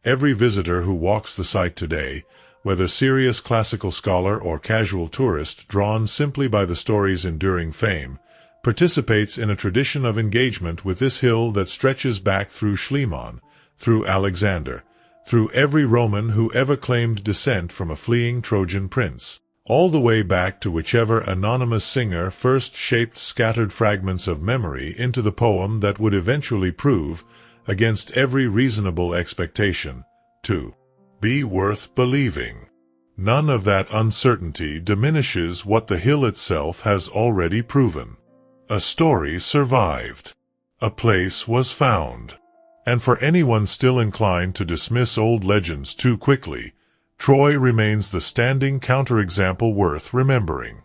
Every visitor who walks the site today, whether serious classical scholar or casual tourist drawn simply by the story's enduring fame, participates in a tradition of engagement with this hill that stretches back through Schliemann, through Alexander, through every Roman who ever claimed descent from a fleeing Trojan prince, all the way back to whichever anonymous singer first shaped scattered fragments of memory into the poem that would eventually prove, against every reasonable expectation, to be worth believing. None of that uncertainty diminishes what the hill itself has already proven. A story survived. A place was found. And for anyone still inclined to dismiss old legends too quickly, Troy remains the standing counterexample worth remembering.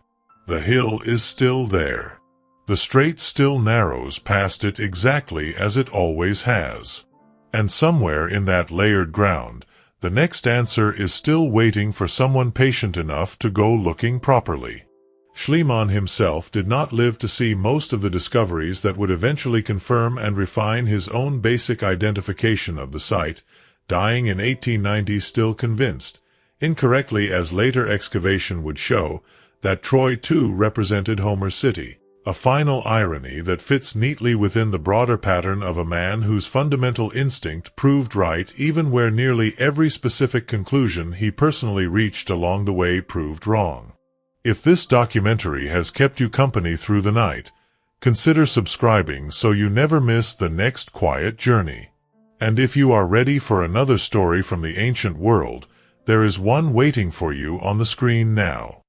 The hill is still there. The strait still narrows past it exactly as it always has. And somewhere in that layered ground, the next answer is still waiting for someone patient enough to go looking properly. Schliemann himself did not live to see most of the discoveries that would eventually confirm and refine his own basic identification of the site, dying in 1890 still convinced, incorrectly as later excavation would show, that Troy too represented Homer's city. A final irony that fits neatly within the broader pattern of a man whose fundamental instinct proved right even where nearly every specific conclusion he personally reached along the way proved wrong. If this documentary has kept you company through the night, consider subscribing so you never miss the next quiet journey. And if you are ready for another story from the ancient world, there is one waiting for you on the screen now.